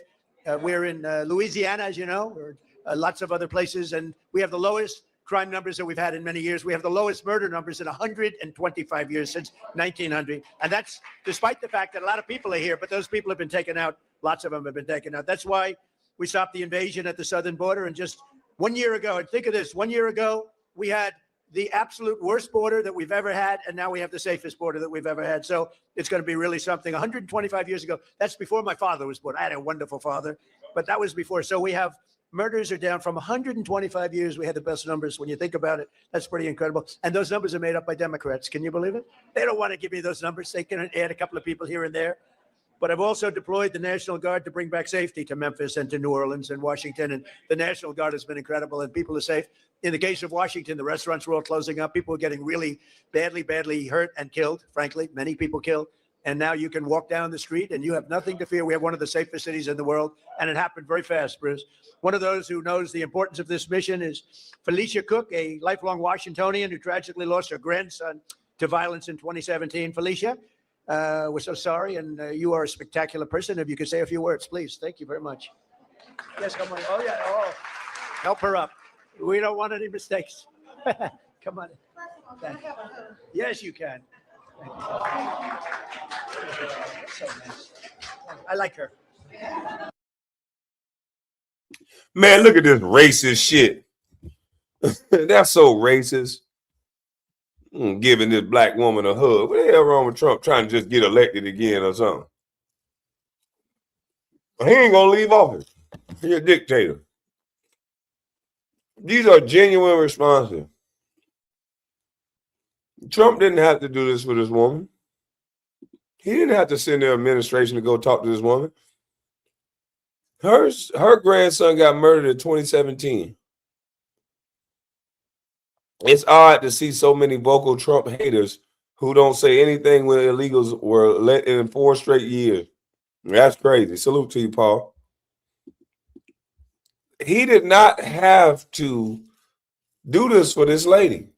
We're in Louisiana, as you know, or lots of other places, and we have the lowest crime numbers that we've had in many years. We have the lowest murder numbers in 125 years since 1900. And that's despite the fact that a lot of people are here, but those people have been taken out. Lots of them have been taken out. That's why we stopped the invasion at the southern border. And just 1 year ago, and think of this, 1 year ago, we had the absolute worst border that we've ever had, and now we have the safest border that we've ever had. So it's going to be really something. 125 years ago, that's before my father was born. I had a wonderful father, but that was before. So we have murders are down from 125 years. We had the best numbers. When you think about it, that's pretty incredible. And those numbers are made up by Democrats. Can you believe it? They don't want to give me those numbers. They can add a couple of people here and there. But I've also deployed the National Guard to bring back safety to Memphis and to New Orleans and Washington. And the National Guard has been incredible, and people are safe. In the case of Washington, the restaurants were all closing up. People were getting really badly hurt and killed, frankly, many people killed. And now you can walk down the street and you have nothing to fear. We have one of the safest cities in the world, and it happened very fast, Bruce. One of those who knows the importance of this mission is Felicia Cook, a lifelong Washingtonian who tragically lost her grandson to violence in 2017. Felicia, we're so sorry, and you are a spectacular person. If you could say a few words, please. Thank you very much. Yes, come on. Oh, yeah. Oh, help her up. We don't want any mistakes. Come on. Yes, you can. So nice. I like her. Man, look at this racist shit. That's so racist. Giving this black woman a hug. What the hell wrong with Trump trying to just get elected again or something? He ain't gonna leave office. He's a dictator. These are genuine responses. Trump didn't have to do this for this woman. He didn't have to send their administration to go talk to this woman. Her grandson got murdered in 2017. It's odd to see so many vocal Trump haters who don't say anything when illegals were let in 4 straight years. That's crazy. Salute to you, Paul. He did not have to do this for this lady.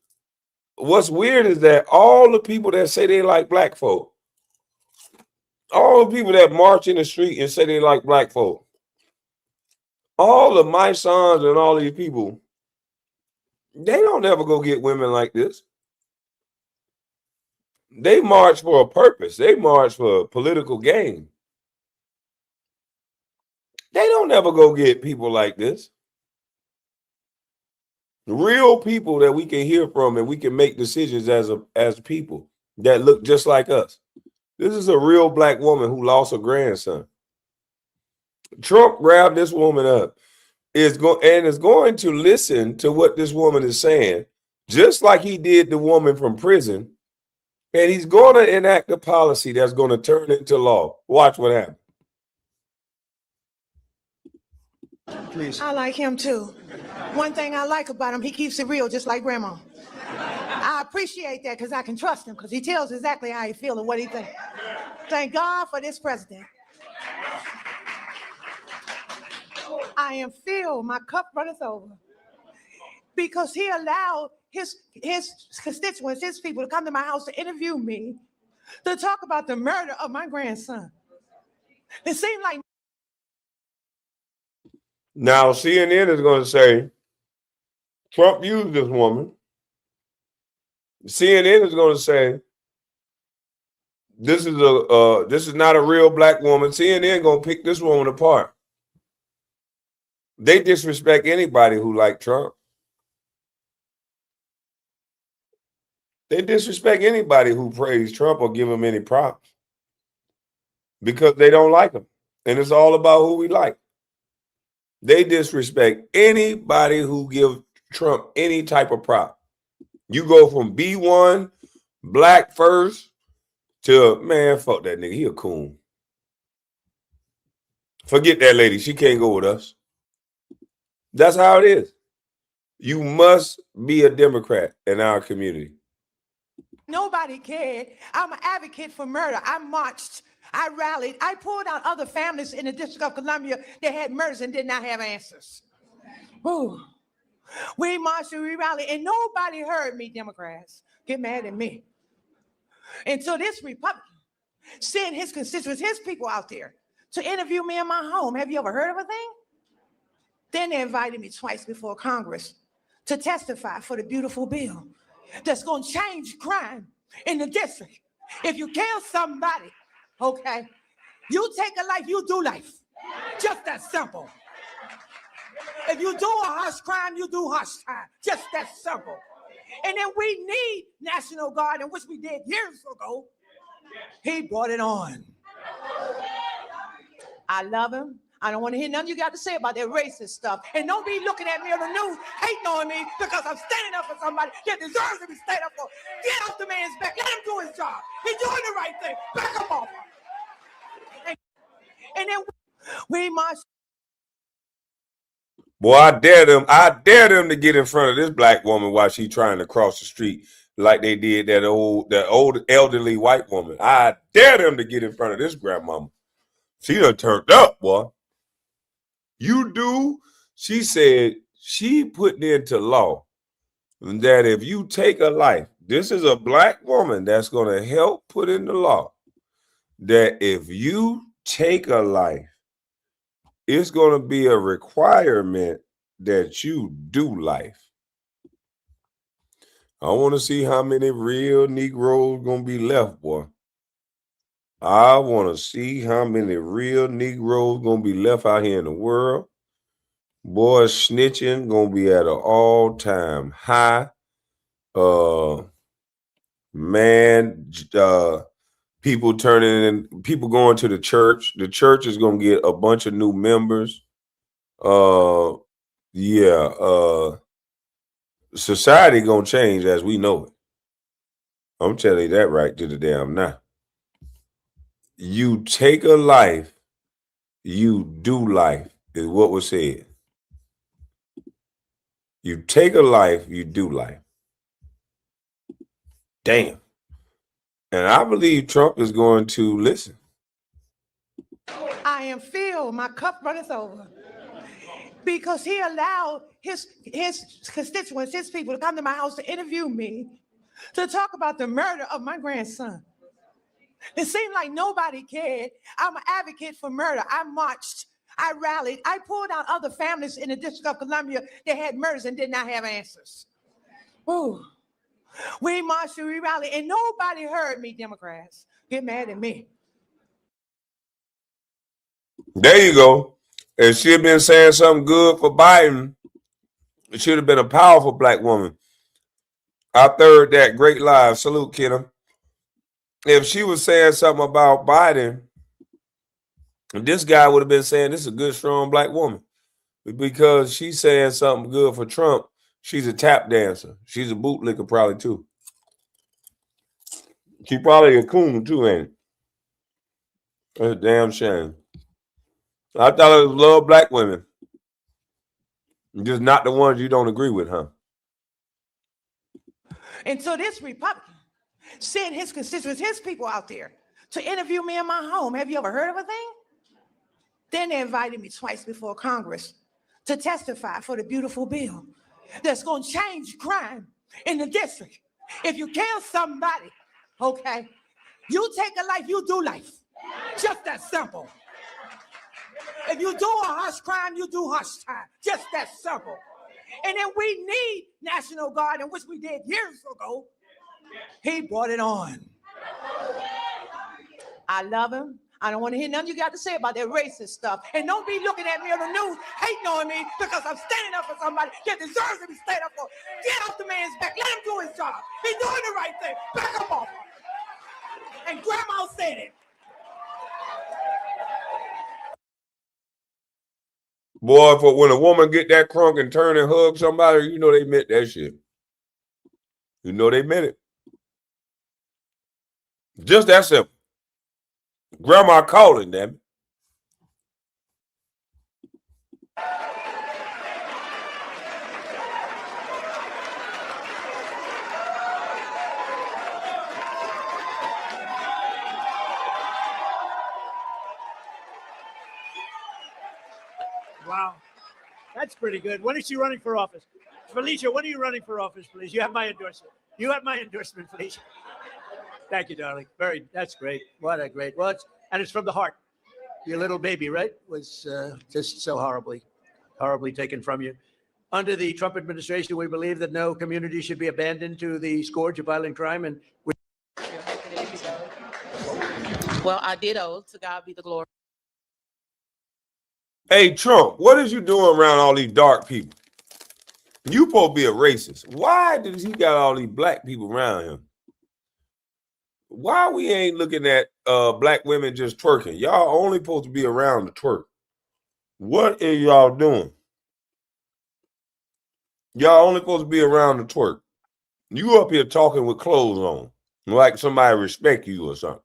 What's weird is that all the people that say they like black folk, all the people that march in the street and say they like black folk, all of my sons and all these people, they don't ever go get women like this. They march for a purpose. They march for a political gain. They don't ever go get people like this. Real people that we can hear from and we can make decisions as people that look just like us. This is a real black woman who lost a grandson. Trump grabbed this woman up is going to listen to what this woman is saying, just like he did the woman from prison, and he's going to enact a policy that's going to turn into law. Watch what happens. Please. I like him too. One thing I like about him, he keeps it real, just like Grandma. I appreciate that because I can trust him because he tells exactly how he feels and what he thinks. Thank God for this president. I am filled, my cup runneth over. Because he allowed his constituents, his people to come to my house to interview me, to talk about the murder of my grandson. It seemed like... Now, CNN is going to say, Trump used this woman. CNN is going to say, this is not a real black woman. CNN going to pick this woman apart. They disrespect anybody who like Trump. They disrespect anybody who praise Trump or give him any props because they don't like him. And it's all about who we like. They disrespect anybody who give Trump any type of prop. You go from B1, black first, to, man, fuck that nigga. He a coon. Forget that lady. She can't go with us. That's how it is. You must be a Democrat in our community. Nobody cared. I'm an advocate for murder. I marched. I rallied. I pulled out other families in the District of Columbia that had murders and did not have answers. Ooh. We marched and we rallied, and nobody heard me, Democrats. Get mad at me. And so this Republican sent his constituents, his people out there to interview me in my home. Have you ever heard of a thing? Then they invited me twice before Congress to testify for the beautiful bill that's going to change crime in the district. If you kill somebody, okay, you take a life, you do life. Just that simple. If you do a harsh crime, you do harsh time. Just that simple. And then we need National Guard, and which we did years ago. He brought it on. I love him. I don't want to hear nothing you got to say about that racist stuff. And don't be looking at me on the news, hating on me because I'm standing up for somebody that deserves to be standing up for. Get off the man's back. Let him do his job. He's doing the right thing. Back him off. And then we must. Boy, I dare them to get in front of this black woman while she trying to cross the street like they did that old elderly white woman. I dare them to get in front of this grandmama. She done turned up, boy. You do? She said she put into law that if you take a life, this is a black woman that's going to help put into law that if you take a life, it's going to be a requirement that you do life. I want to see how many real Negroes going to be left, boy. I want to see how many real Negroes going to be left out here in the world. Boy, snitching going to be at an all-time high. People going to the church. The church is going to get a bunch of new members. Society going to change as we know it. I'm telling you that right to the damn now. You take a life, you do life, is what was said. You take a life, you do life. Damn. And I believe Trump is going to listen. I am filled, my cup runneth over. Because he allowed his constituents, his people, to come to my house to interview me, to talk about the murder of my grandson. It seemed like nobody cared. I'm an advocate for murder. I marched. I rallied. I pulled out other families in the District of Columbia that had murders and did not have answers. Ooh. We marched and we rallied, and nobody heard me, Democrats. Get mad at me. There you go. If she had been saying something good for Biden, it should have been a powerful black woman. I third that. Great live. Salute, kiddo. If she was saying something about Biden, this guy would have been saying this is a good, strong black woman. Because she's saying something good for Trump, she's a tap dancer. She's a bootlicker probably too. She probably a coon too, ain't it? That's a damn shame. I thought it was love black women. Just not the ones you don't agree with, huh? And so this Republican sent his constituents, his people out there to interview me in my home. Have you ever heard of a thing? Then they invited me twice before Congress to testify for the beautiful bill that's going to change crime in the district. If you kill somebody, okay, you take a life, you do life. Just that simple. If you do a harsh crime, you do harsh time. Just that simple. And then we need National Guard, in which we did years ago. He brought it on. I love him. I don't want to hear nothing you got to say about that racist stuff. And don't be looking at me on the news, hating on me because I'm standing up for somebody that deserves to be standing up for. Get off the man's back. Let him do his job. He's doing the right thing. Back up off him. And Grandma said it. Boy, for when a woman get that crunk and turn and hug somebody, you know they meant that shit. You know they meant it. Just that simple. Grandma calling, damn it. Wow. That's pretty good. When is she running for office? Felicia, when are you running for office, please? You have my endorsement. You have my endorsement, Felicia. Thank you, darling. That's great. What a great, and it's from the heart. Your little baby, right, was just so horribly taken from you. Under the Trump administration, we believe that no community should be abandoned to the scourge of violent crime. And Well, I ditto. To God be the glory. Hey, Trump, what is you doing around all these dark people? You supposed to be a racist. Why does he got all these black people around him? Why we ain't looking at black women just twerking? Y'all only supposed to be around the twerk. What are y'all doing? Y'all only supposed to be around the twerk. You up here talking with clothes on, like somebody respect you or something.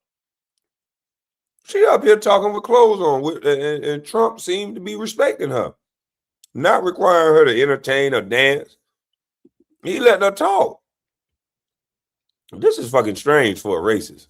She up here talking with clothes on, and Trump seemed to be respecting her, not requiring her to entertain or dance. He letting her talk. This is fucking strange for a racist.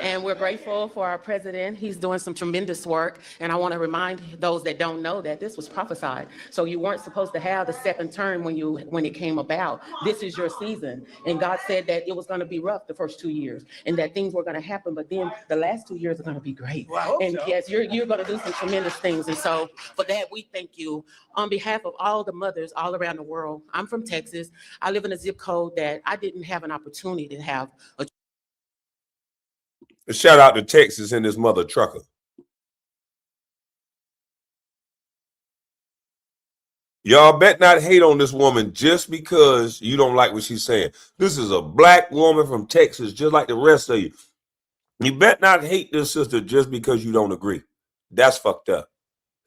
And we're grateful for our president. He's doing some tremendous work. And I want to remind those that don't know that this was prophesied. So you weren't supposed to have the second term when it came about. This is your season. And God said that it was going to be rough the first 2 years and that things were going to happen. But then the last 2 years are going to be great. Well, and yes, you're going to do some tremendous things. And so for that, we thank you on behalf of all the mothers all around the world. I'm from Texas. I live in a zip code that I didn't have an opportunity to have a shout out to Texas and his mother trucker. Y'all bet not hate on this woman just because you don't like what she's saying. This is a black woman from Texas, just like the rest of you. You bet not hate this sister just because you don't agree. That's fucked up.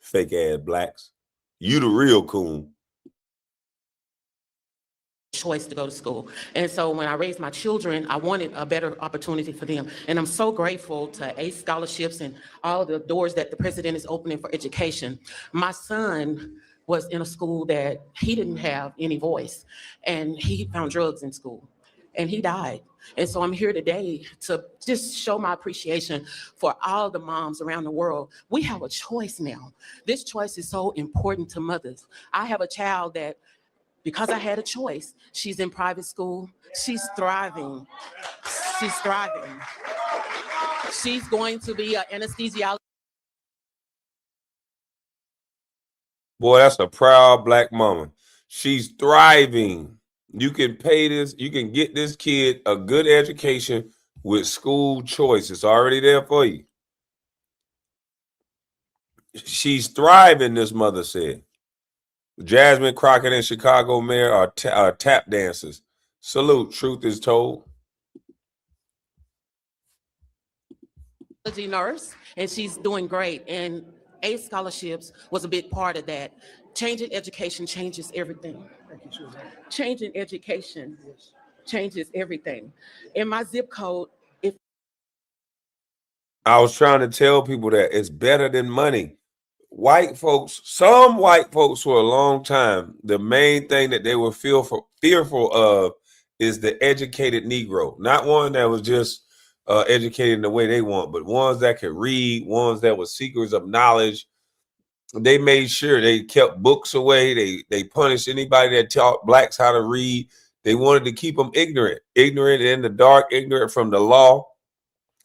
Fake ass blacks. You the real coon. Choice to go to school. And so when I raised my children, I wanted a better opportunity for them. And I'm so grateful to ACE scholarships and all the doors that the president is opening for education. My son was in a school that he didn't have any voice, and he found drugs in school and he died. And so I'm here today to just show my appreciation for all the moms around the world. We have a choice now. This choice is so important to mothers. I have a child that, because I had a choice, she's in private school. She's thriving. She's thriving. She's going to be an anesthesiologist. Boy, that's a proud black mama. She's thriving. You can pay this, you can get this kid a good education with school choice. It's already there for you. She's thriving, this mother said. Jasmine Crockett and Chicago mayor are tap dancers. Salute, truth is told. Nurse, and she's doing great. And ACE scholarships was a big part of that. Changing education changes everything. Thank you, Susan. Changing education changes everything. In my zip code, if I was trying to tell people that it's better than money. Some white folks for a long time, the main thing that they were fearful of is the educated Negro. Not one that was just educated in the way they want, but ones that could read, ones that were seekers of knowledge. They made sure they kept books away. They punished anybody that taught blacks how to read. They wanted to keep them ignorant in the dark, ignorant from the law,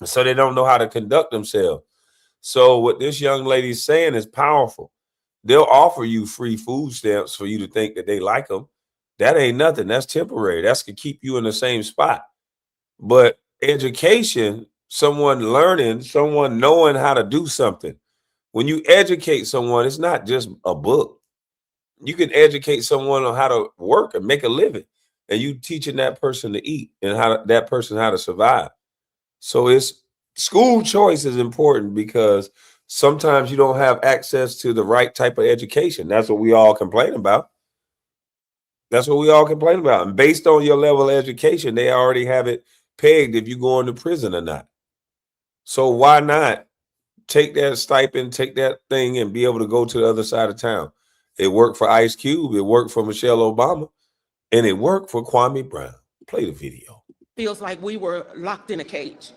so they don't know how to conduct themselves. So what this young lady's saying is powerful. They'll offer you free food stamps for you to think that they like them. That ain't nothing. That's temporary. That's to keep you in the same spot. But education, someone learning, someone knowing how to do something. When you educate someone, it's not just a book. You can educate someone on how to work and make a living. And you teaching that person to eat and that person how to survive. So it's school choice is important because sometimes you don't have access to the right type of education. That's what we all complain about. And based on your level of education, they already have it pegged if you go into prison or not. So why not take that stipend, take that thing, and be able to go to the other side of town? It worked for Ice Cube. It worked for Michelle Obama. And it worked for Kwame Brown. Play the video. feels like we were locked in a cage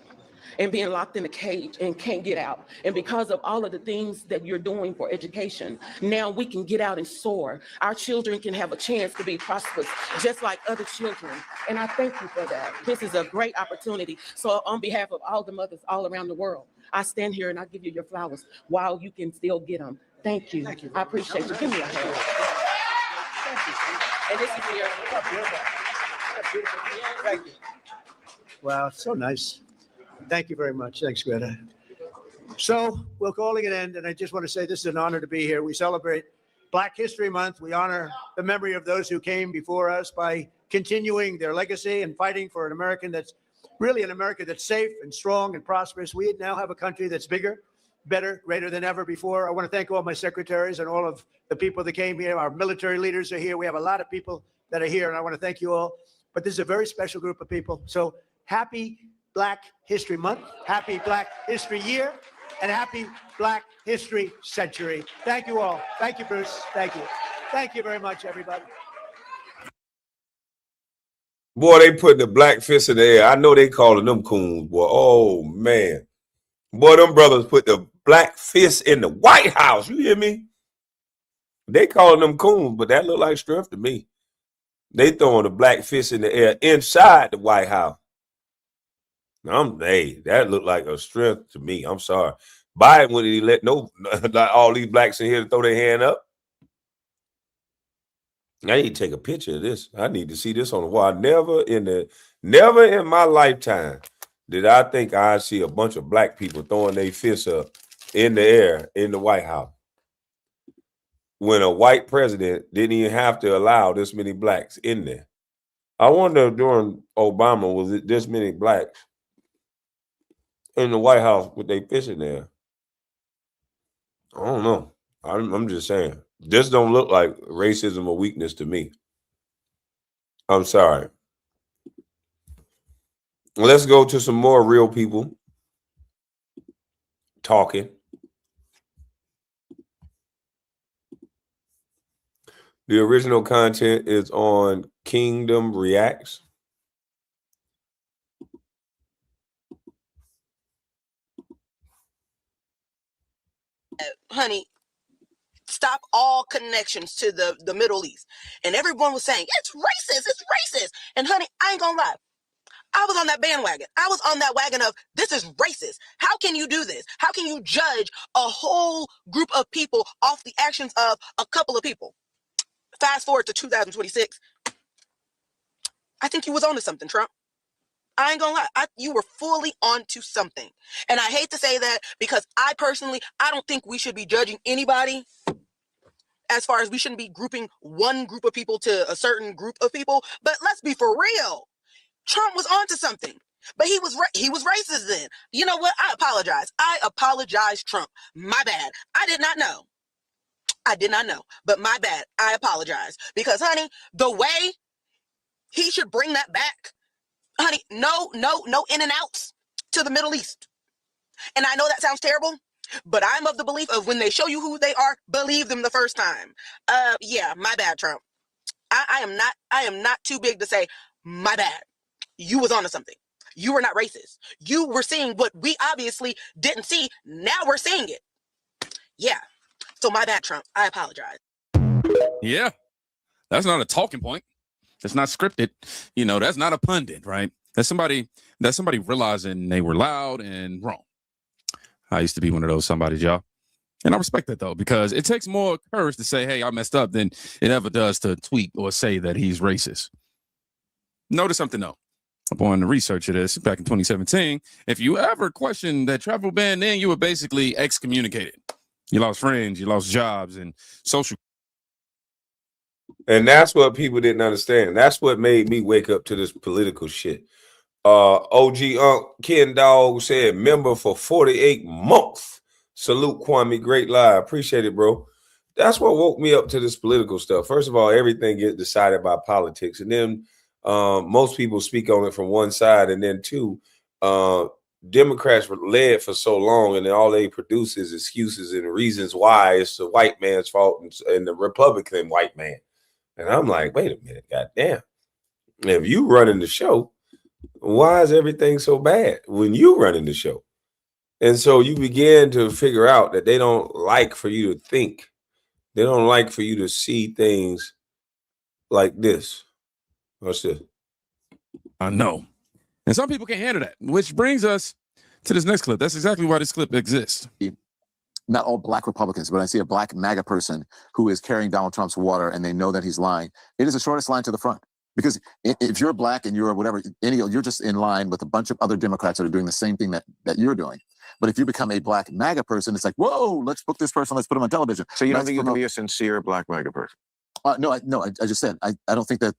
and being locked in a cage and can't get out. And because of all of the things that you're doing for education, now we can get out and soar. Our children can have a chance to be prosperous, just like other children. And I thank you for that. This is a great opportunity. So on behalf of all the mothers all around the world, I stand here and I give you your flowers while you can still get them. Thank you. I appreciate you. Give me a hand. And this is your Thank you. Wow, so nice. Thank you very much. Thanks, Greta. So we're calling it end, and I just want to say this is an honor to be here. We celebrate Black History Month. We honor the memory of those who came before us by continuing their legacy and fighting for an American that's really an America that's safe and strong and prosperous. We now have a country that's bigger, better, greater than ever before. I want to thank all my secretaries and all of the people that came here. Our military leaders are here. We have a lot of people that are here, and I want to thank you all. But this is a very special group of people. So happy Black History Month, happy Black History Year, and happy Black History Century. Thank you all. Thank you, Bruce. Thank you. Thank you very much, everybody. Boy, they put the black fist in the air. I know they calling them coons, boy. Oh, man. Boy, them brothers put the black fist in the White House. You hear me? They calling them coons, but that look like strength to me. They throwing the black fist in the air inside the White House. Hey, that looked like a strength to me. I'm sorry. Biden wouldn't he let all these blacks in here to throw their hand up. I need to take a picture of this. I need to see this on the wall. Never in my lifetime did I think I'd see a bunch of black people throwing their fists up in the air in the White House. When a white president didn't even have to allow this many blacks in there. I wonder if during Obama, was it this many blacks in the White House with their fists in there? I don't know. I'm just saying. This don't look like racism or weakness to me. I'm sorry. Let's go to some more real people talking. The original content is on Kingdom Reacts. Honey, stop all connections to the Middle East. And everyone was saying, it's racist. And honey, I ain't gonna lie. I was on that bandwagon. I was on that wagon of this is racist. How can you do this? How can you judge a whole group of people off the actions of a couple of people? Fast forward to 2026. I think you was onto something, Trump. I ain't gonna lie. You were fully onto something. And I hate to say that because I don't think we should be judging anybody as far as we shouldn't be grouping one group of people to a certain group of people. But let's be for real. Trump was onto something. But he was racist then. You know what? I apologize. I apologize, Trump. My bad. I did not know. But my bad. I apologize. Because, honey, the way he should bring that back, honey, no in and outs to the Middle East. And I know that sounds terrible, but I'm of the belief of when they show you who they are, believe them the first time. Yeah, my bad, Trump. I am not too big to say, my bad. You was onto something. You were not racist. You were seeing what we obviously didn't see. Now we're seeing it. Yeah. So my bad, Trump. I apologize. Yeah. That's not a talking point. That's not scripted. You know, that's not a pundit, right? That's somebody realizing they were loud and wrong. I used to be one of those somebody's, y'all. And I respect that, though, because it takes more courage to say, hey, I messed up than it ever does to tweet or say that he's racist. Notice something, though. Upon the research of this back in 2017, if you ever questioned that travel ban, then you were basically excommunicated. You lost friends, you lost jobs, and social. And that's what people didn't understand. That's what made me wake up to this political shit. OG Ken Dog said, member for 48 months. Salute, Kwame. Great live. Appreciate it, bro. That's what woke me up to this political stuff. First of all, everything gets decided by politics. And then most people speak on it from one side. And then two, Democrats were led for so long, and then all they produce is excuses and reasons why it's the white man's fault and the Republican white man. And I'm like, wait a minute, goddamn. If you running the show, why is everything so bad when you running the show? And so you begin to figure out that they don't like for you to think. They don't like for you to see things like this. What's this? I know. And some people can't handle that, which brings us to this next clip. That's exactly why this clip exists. Not all black Republicans, but I see a black MAGA person who is carrying Donald Trump's water and they know that he's lying. It is the shortest line to the front. Because if you're black and you're whatever, you're just in line with a bunch of other Democrats that are doing the same thing that you're doing. But if you become a black MAGA person, it's like, whoa, let's book this person, let's put him on television. So you don't think you can be a sincere black MAGA person? No, I just said, I don't think that,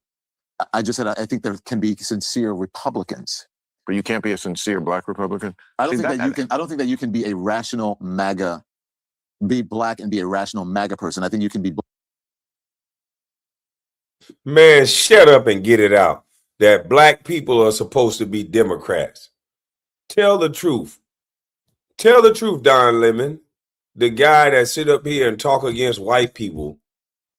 I just said, I think there can be sincere Republicans. But you can't be a sincere black Republican? I don't think that you can be a rational MAGA, be black and be a rational MAGA person. I think you can be. Man, shut up and get it out. That black people are supposed to be Democrats. Tell the truth. Tell the truth, Don Lemon. The guy that sit up here and talk against white people,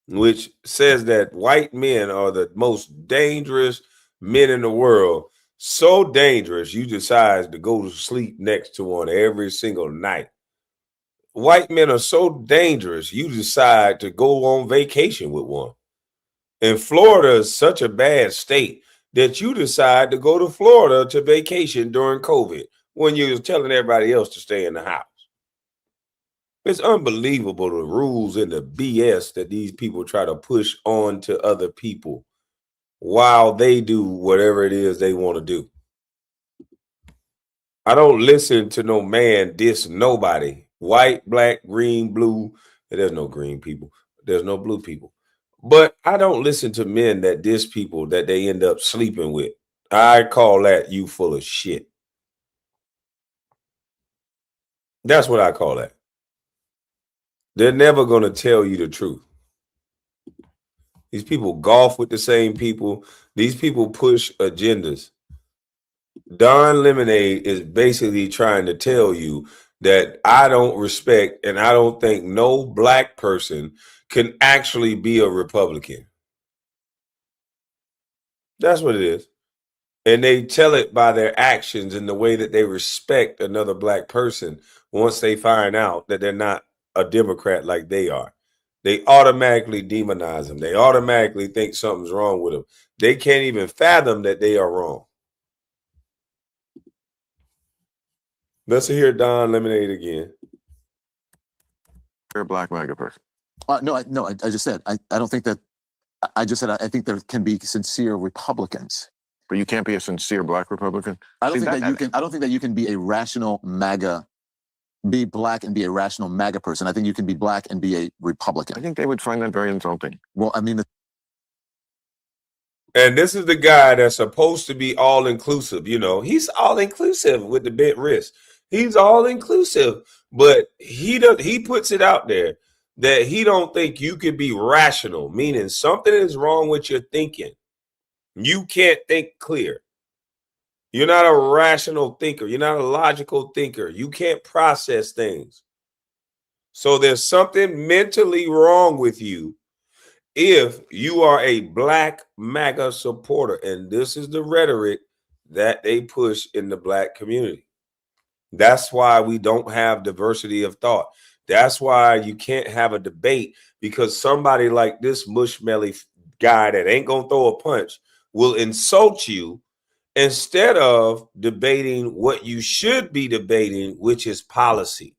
which says that white men are the most dangerous men in the world. So dangerous, you decide to go to sleep next to one every single night. White men are so dangerous, you decide to go on vacation with one. And Florida is such a bad state that you decide to go to Florida to vacation during COVID when you was telling everybody else to stay in the house. It's unbelievable, the rules and the BS that these people try to push on to other people while they do whatever it is they want to do. I don't listen to no man diss nobody. White, black, green, blue. There's no green people. There's no blue people. But I don't listen to men that diss people that they end up sleeping with. I call that you full of shit. That's what I call that. They're never going to tell you the truth. These people golf with the same people. These people push agendas. Don Lemonade is basically trying to tell you that I don't respect and I don't think no black person can actually be a Republican. That's what it is. And they tell it by their actions and the way that they respect another black person once they find out that they're not a Democrat like they are. They automatically demonize them. They automatically think something's wrong with them. They can't even fathom that they are wrong. Let's hear Don Lemonade again. You're a black MAGA person. No, I just said I don't think that. I just said I think there can be sincere Republicans, but you can't be a sincere black Republican. I don't think that you can. I don't think that you can be a rational MAGA, be black and be a rational MAGA person. I think you can be black and be a Republican. I think they would find that very insulting. Well, I mean, and this is the guy that's supposed to be all inclusive. You know, he's all inclusive with the bent wrist. He's all inclusive, but he puts it out there that he don't think you could be rational, meaning something is wrong with your thinking. You can't think clear. You're not a rational thinker. You're not a logical thinker. You can't process things. So there's something mentally wrong with you if you are a black MAGA supporter. And this is the rhetoric that they push in the black community. That's why we don't have diversity of thought. That's why you can't have a debate, because somebody like this mushmelly guy that ain't gonna throw a punch will insult you instead of debating what you should be debating, which is policy.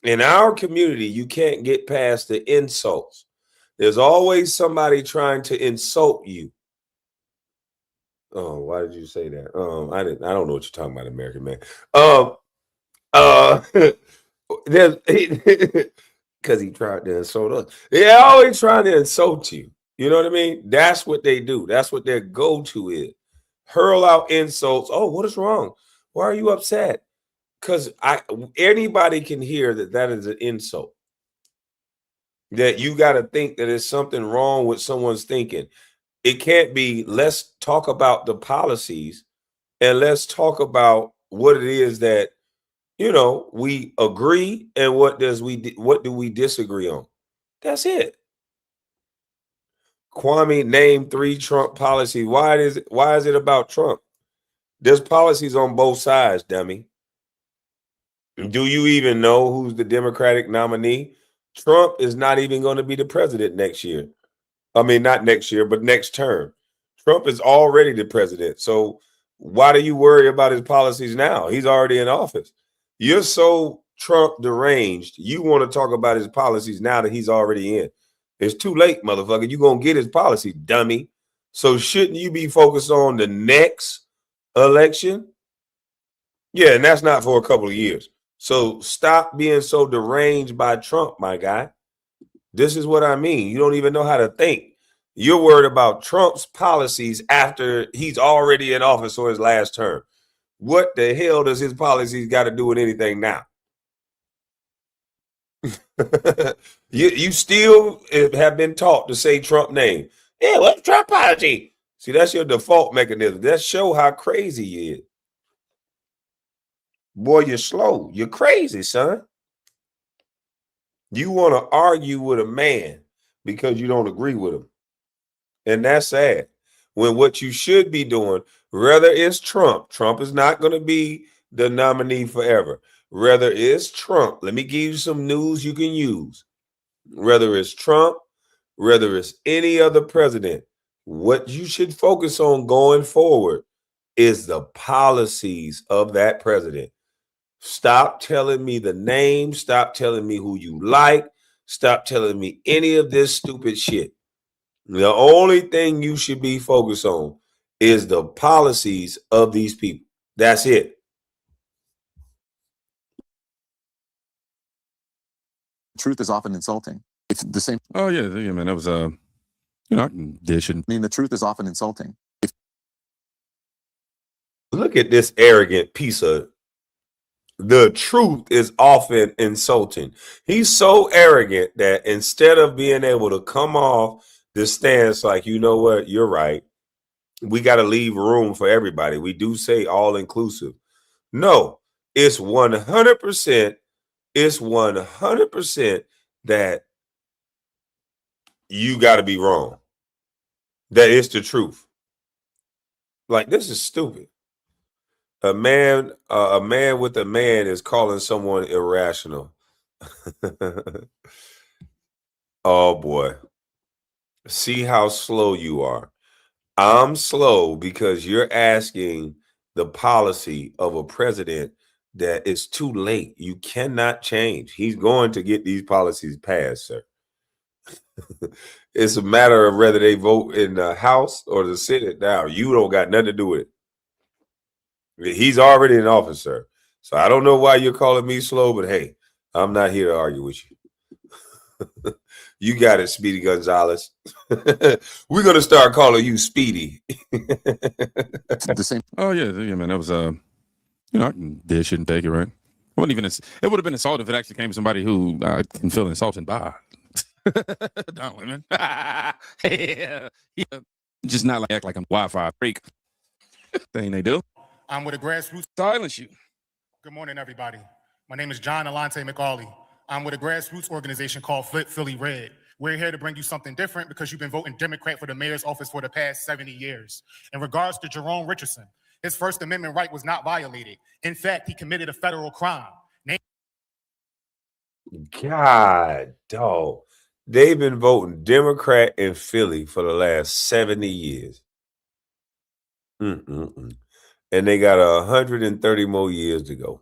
In our community, you can't get past the insults. There's always somebody trying to insult you. Oh, why did you say that? I don't know what you're talking about, American man. There's because he tried to insult us. They're always trying to insult you. You know what I mean? That's what they do. That's what their go-to is. Hurl out insults. Oh, what is wrong? Why are you upset? Because anybody can hear that is an insult. That you got to think that there's something wrong with someone's thinking. It can't be, let's talk about the policies and let's talk about what it is that, you know, we agree and what do we disagree on. That's it. Kwame named 3 Trump policies. Why is it about Trump? There's policies on both sides, dummy. Do you even know who's the Democratic nominee? Trump is not even going to be the president next year. I mean, not next year, but next term. Trump is already the president. So why do you worry about his policies now? He's already in office. You're so Trump deranged. You want to talk about his policies now that he's already in. It's too late, motherfucker. You're going to get his policy, dummy. So shouldn't you be focused on the next election? Yeah, and that's not for a couple of years. So stop being so deranged by Trump, my guy. This is what I mean. You don't even know how to think. You're worried about Trump's policies after he's already in office for his last term. What the hell does his policies got to do with anything now? you still have been taught to say Trump name. Yeah, what's Trump policy? See, that's your default mechanism. That show how crazy you is. Boy, you're slow. You're crazy, son. You want to argue with a man because you don't agree with him. And that's sad. When what you should be doing, whether it's Trump is not going to be the nominee forever. Whether it's Trump, let me give you some news you can use. Whether it's Trump, whether it's any other president, what you should focus on going forward is the policies of that president. Stop telling me the name. Stop telling me who you like. Stop telling me any of this stupid shit. The only thing you should be focused on is the policies of these people. That's it. Truth is often insulting. It's the same. Oh yeah, man. That was you know, I can dish it. I mean, the truth is often insulting. Look at this arrogant piece of. The truth is often insulting. He's so arrogant that instead of being able to come off the stance like, you know what, you're right, we got to leave room for everybody. We do say all inclusive. No, it's 100%. It's 100% that you got to be wrong. That is the truth. Like, this is stupid. A man with a man is calling someone irrational. Oh boy. See how slow you are. I'm slow because you're asking the policy of a president that it's too late. You cannot change. He's going to get these policies passed, sir. It's a matter of whether they vote in the House or the Senate. Now, you don't got nothing to do with it. He's already in office, sir. So I don't know why you're calling me slow, but hey, I'm not here to argue with you. You got it, Speedy Gonzalez. We're gonna start calling you Speedy. The same. Oh yeah, man. That was you know, I can dish it and take it, right? It wouldn't even. It would have been assault if it actually came from somebody who I can feel insulted by. Don't women. Yeah. Just not like act like I'm Wi-Fi freak. Thing they do. I'm with a grassroots. Silence you. Good morning, everybody. My name is John Alante McCauley. I'm with a grassroots organization called Flip Philly Red. We're here to bring you something different because you've been voting Democrat for the mayor's office for the past 70 years. In regards to Jerome Richardson, his First Amendment right was not violated. In fact, he committed a federal crime. God, dog. They've been voting Democrat in Philly for the last 70 years. And they got 130 more years to go.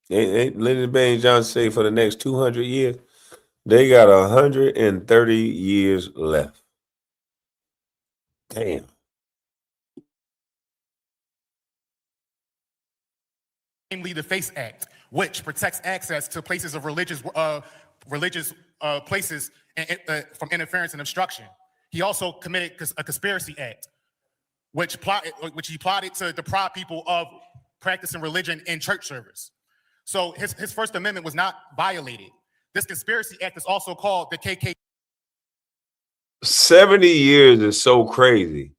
Ain't Lyndon Baines Johnson say for the next 200 years? They got 130 years left. Damn. Namely the FACE Act, which protects access to places of religious places from interference and obstruction. He also committed a conspiracy act, which he plotted to deprive people of practicing religion in church service. So his First Amendment was not violated. This conspiracy act is also called the KK. 70 years is so crazy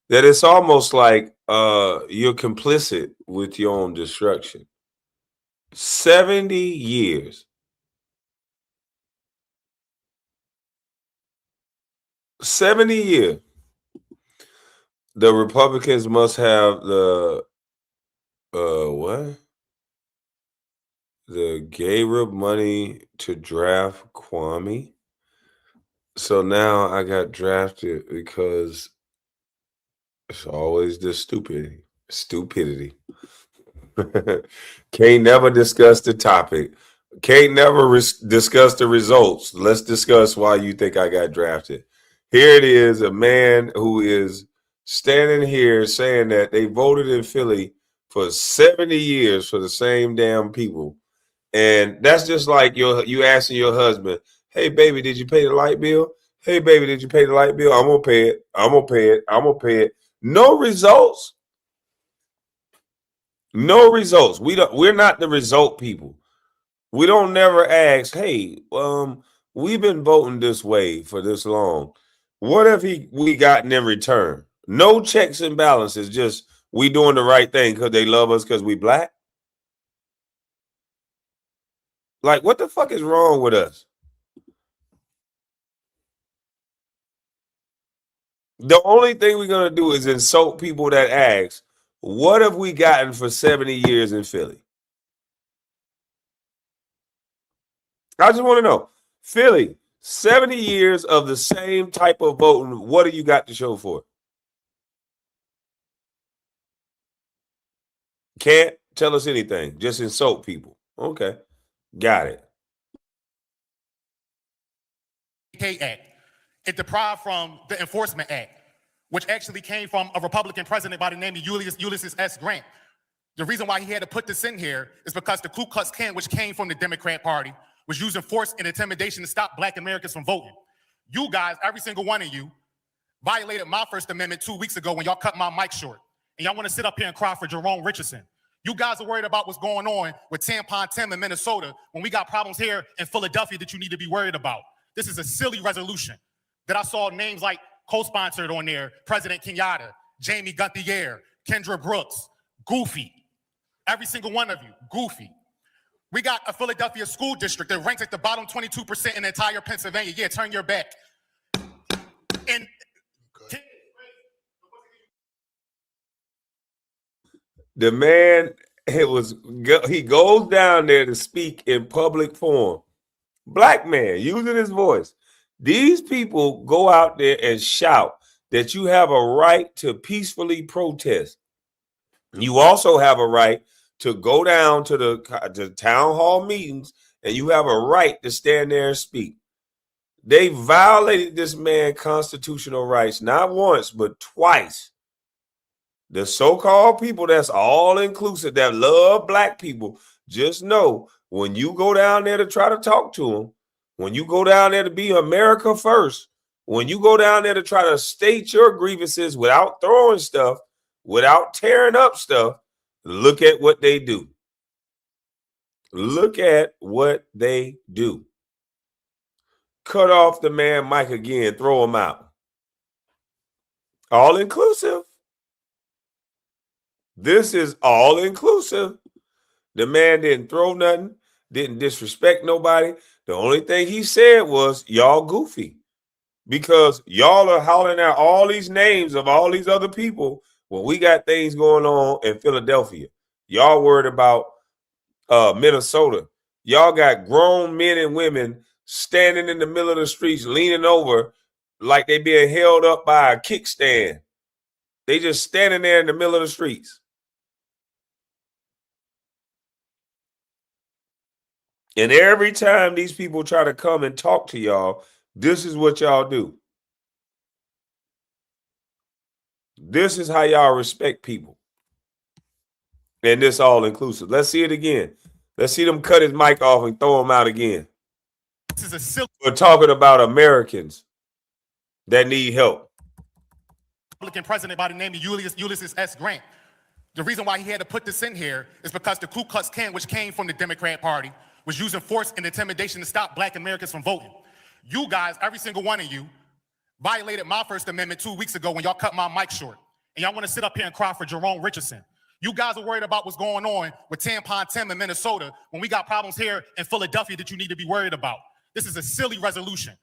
that it's almost like you're complicit with your own destruction. 70 years. 70 years. The Republicans must have the what? The Garib money to draft Kwame. So now I got drafted because it's always this stupidity. Can't never discuss the topic. Can't never discuss the results. Let's discuss why you think I got drafted. Here it is, a man who is standing here saying that they voted in Philly for 70 years for the same damn people. And that's just like you asking your husband, hey, baby, did you pay the light bill? Hey, baby, did you pay the light bill? I'm going to pay it. I'm going to pay it. I'm going to pay it. No results. No results. We're not the result people. We don't never ask, hey, we've been voting this way for this long. What have we gotten in return? No checks and balances, just we doing the right thing because they love us because we black. Like, what the fuck is wrong with us? The only thing we're going to do is insult people that ask, what have we gotten for 70 years in Philly? I just want to know, Philly, 70 years of the same type of voting, what do you got to show for it? Can't tell us anything, just insult people. Okay, got it. Act. It deprived from the Enforcement Act, which actually came from a Republican president by the name of Ulysses S. Grant. The reason why he had to put this in here is because the Ku Klux Klan, which came from the Democrat Party, was using force and intimidation to stop Black Americans from voting. You guys, every single one of you, violated my First Amendment 2 weeks ago when y'all cut my mic short. And y'all want to sit up here and cry for Jerome Richardson. You guys are worried about what's going on with Tampon Tim in Minnesota when we got problems here in Philadelphia that you need to be worried about. This is a silly resolution that I saw names like co-sponsored on there, President Kenyatta, Jamie Gunthier, Kendra Brooks, Goofy. Every single one of you, Goofy. We got a Philadelphia school district that ranks at the bottom 22% in the entire Pennsylvania. Yeah, turn your back. And the man, he goes down there to speak in public forum. Black man using his voice. These people go out there and shout that you have a right to peacefully protest. You also have a right to go down to the town hall meetings, and you have a right to stand there and speak. They violated this man's constitutional rights not once, but twice. The so-called people that's all inclusive, that love black people, just know when you go down there to try to talk to them, when you go down there to be America first, when you go down there to try to state your grievances without throwing stuff, without tearing up stuff, look at what they do. Look at what they do. Cut off the man mic again, throw him out. All inclusive. This is all inclusive. The man didn't throw nothing, didn't disrespect nobody. The only thing he said was, y'all goofy. Because y'all are hollering out all these names of all these other people when we got things going on in Philadelphia. Y'all worried about Minnesota. Y'all got grown men and women standing in the middle of the streets, leaning over like they being held up by a kickstand. They just standing there in the middle of the streets. And every time these people try to come and talk to y'all, this is what y'all do. This is how y'all respect people. And this all inclusive. Let's see it again. Let's see them cut his mic off and throw him out again. This is a silly. We're talking about Americans that need help. Republican president by the name of Ulysses S. Grant. The reason why he had to put this in here is because the Ku Klux Klan, which came from the Democrat Party, was using force and intimidation to stop black Americans from voting. You guys, every single one of you, violated my First Amendment 2 weeks ago when y'all cut my mic short. And y'all want to sit up here and cry for Jerome Richardson. You guys are worried about what's going on with Tampon Tim in Minnesota when we got problems here in Philadelphia that you need to be worried about. This is a silly resolution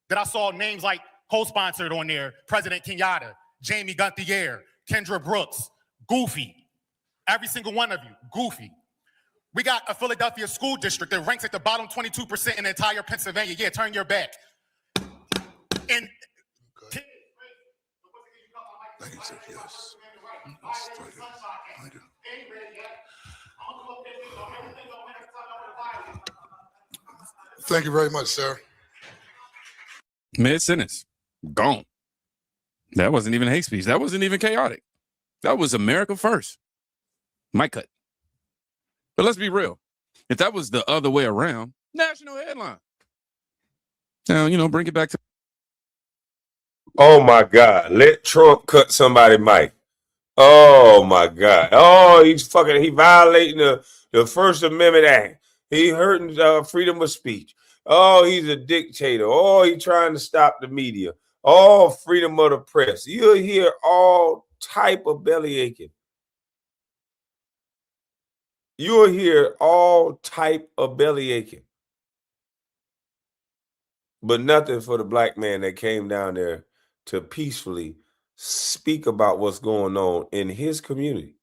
that I saw names like co-sponsored on there, President Kenyatta, Jamie Gunthier, Kendra Brooks, Goofy. Every single one of you, Goofy. We got a Philadelphia school district that ranks at the bottom 22% in the entire Pennsylvania. Yeah, turn your back. And Thank you, sir. Yes. I do. Thank you very much, sir. Mid-sentence. Gone. That wasn't even hate speech. That wasn't even chaotic. That was America first. Mic cut. But let's be real. If that was the other way around, national headline. Now, bring it back to. Oh my God. Let Trump cut somebody mic. Oh my God. Oh, he violating the First Amendment Act. He hurting freedom of speech. Oh, he's a dictator. Oh, he's trying to stop the media. Oh, freedom of the press. You'll hear all type of belly aching. You'll hear all type of belly aching. But nothing for the black man that came down there to peacefully speak about what's going on in his community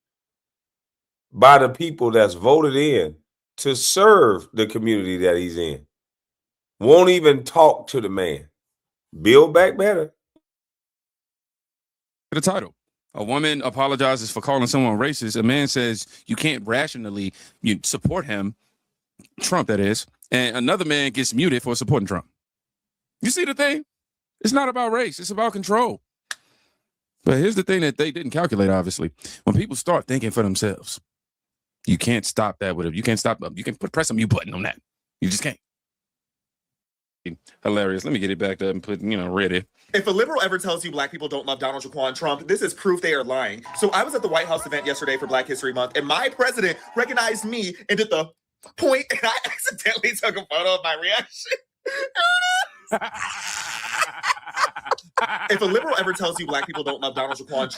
by the people that's voted in to serve the community that he's in. Won't even talk to the man. Build back better. The title. A woman apologizes for calling someone racist. A man says you can't rationally support him, Trump that is, and another man gets muted for supporting Trump. You see the thing? It's not about race. It's about control. But here's the thing that they didn't calculate, obviously. When people start thinking for themselves, you can't stop that with it. You can't stop them. You can press a mute button on that. You just can't. Hilarious. Let me get it back up and put, ready. If a liberal ever tells you black people don't love Donald Trump, this is proof they are lying. So I was at the White House event yesterday for Black History Month, and my president recognized me and did the point, and I accidentally took a photo of my reaction. If a liberal ever tells you black people don't love Donald Trump.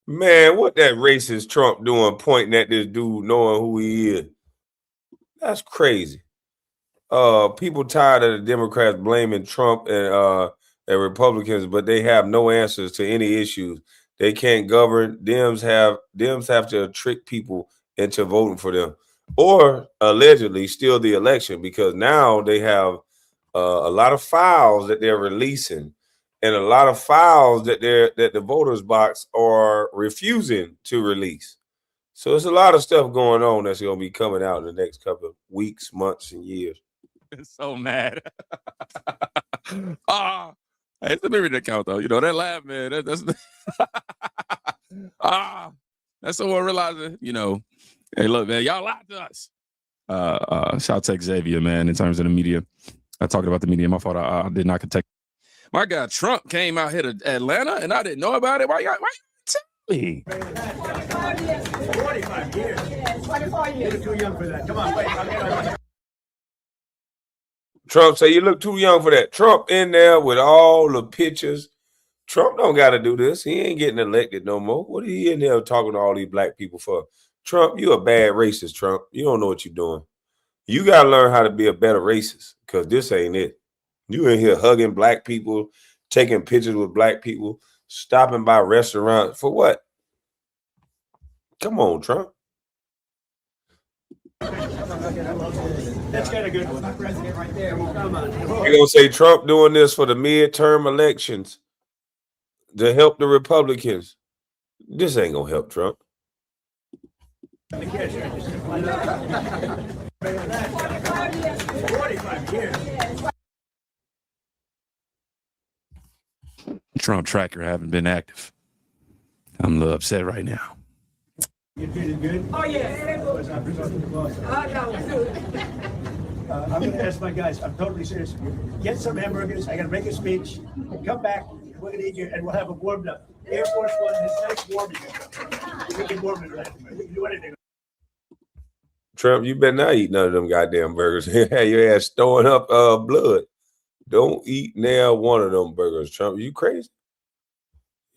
Man, what that racist Trump doing pointing at this dude knowing who he is? That's crazy. People tired of the Democrats blaming Trump and Republicans, but they have no answers to any issues. They can't govern. Dems have to trick people into voting for them, or allegedly steal the election, because now they have a lot of files that they're releasing, and a lot of files that the voters box are refusing to release. So it's a lot of stuff going on that's going to be coming out in the next couple of weeks, months, and years. So mad. Ah, hey, let me read the account though. You know that laugh, man. That's that's someone realizing. You know, hey, look, man, y'all lied to us. Shout out to Xavier, man. In terms of the media, I talked about the media. My fault. I did not protect. My guy Trump came out here to Atlanta, and I didn't know about it. Why you tell me? 45 years. 24 years. You're too young for that. Come on, wait. Trump say you look too young for that. Trump in there with all the pictures. Trump don't got to do this. He ain't getting elected no more. What are he in there talking to all these black people for? Trump, you a bad racist, Trump. You don't know what you're doing. You got to learn how to be a better racist because this ain't it. You in here hugging black people, taking pictures with black people, stopping by restaurants. For what? Come on, Trump. That's kind of good one. My president right there. Come on. You're going to say Trump doing this for the midterm elections to help the Republicans. This ain't going to help Trump. Trump tracker haven't been active. I'm a little upset right now. You feeling good? Oh, yeah. I'm going to ask my guys, I'm totally serious. Get some hamburgers. I got to make a speech. Come back. We're going to eat you, and we'll have a warmed up. Air Force One is nice warming. We can warm it right. We can do anything. Trump, you better not eat none of them goddamn burgers. Your ass throwing up blood. Don't eat now one of them burgers, Trump. You crazy?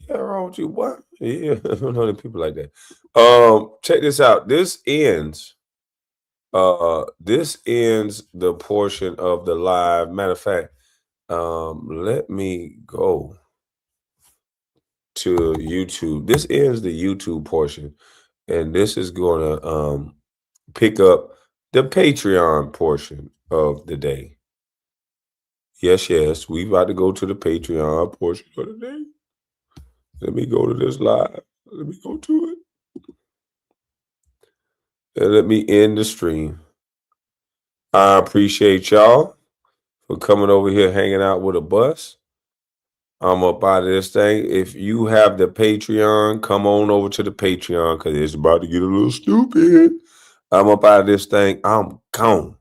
Yeah, wrong with you, what? Yeah, I don't know the people like that. Check this out. This ends the portion of the live. Matter of fact, let me go to YouTube. This ends the YouTube portion, and this is gonna pick up the Patreon portion of the day. Yes, we about to go to the Patreon portion of the day. Let me go to this live. Let me go to it. And let me end the stream. I appreciate y'all for coming over here, hanging out with a bus. I'm up out of this thing. If you have the Patreon, come on over to the Patreon because it's about to get a little stupid. I'm up out of this thing. I'm gone.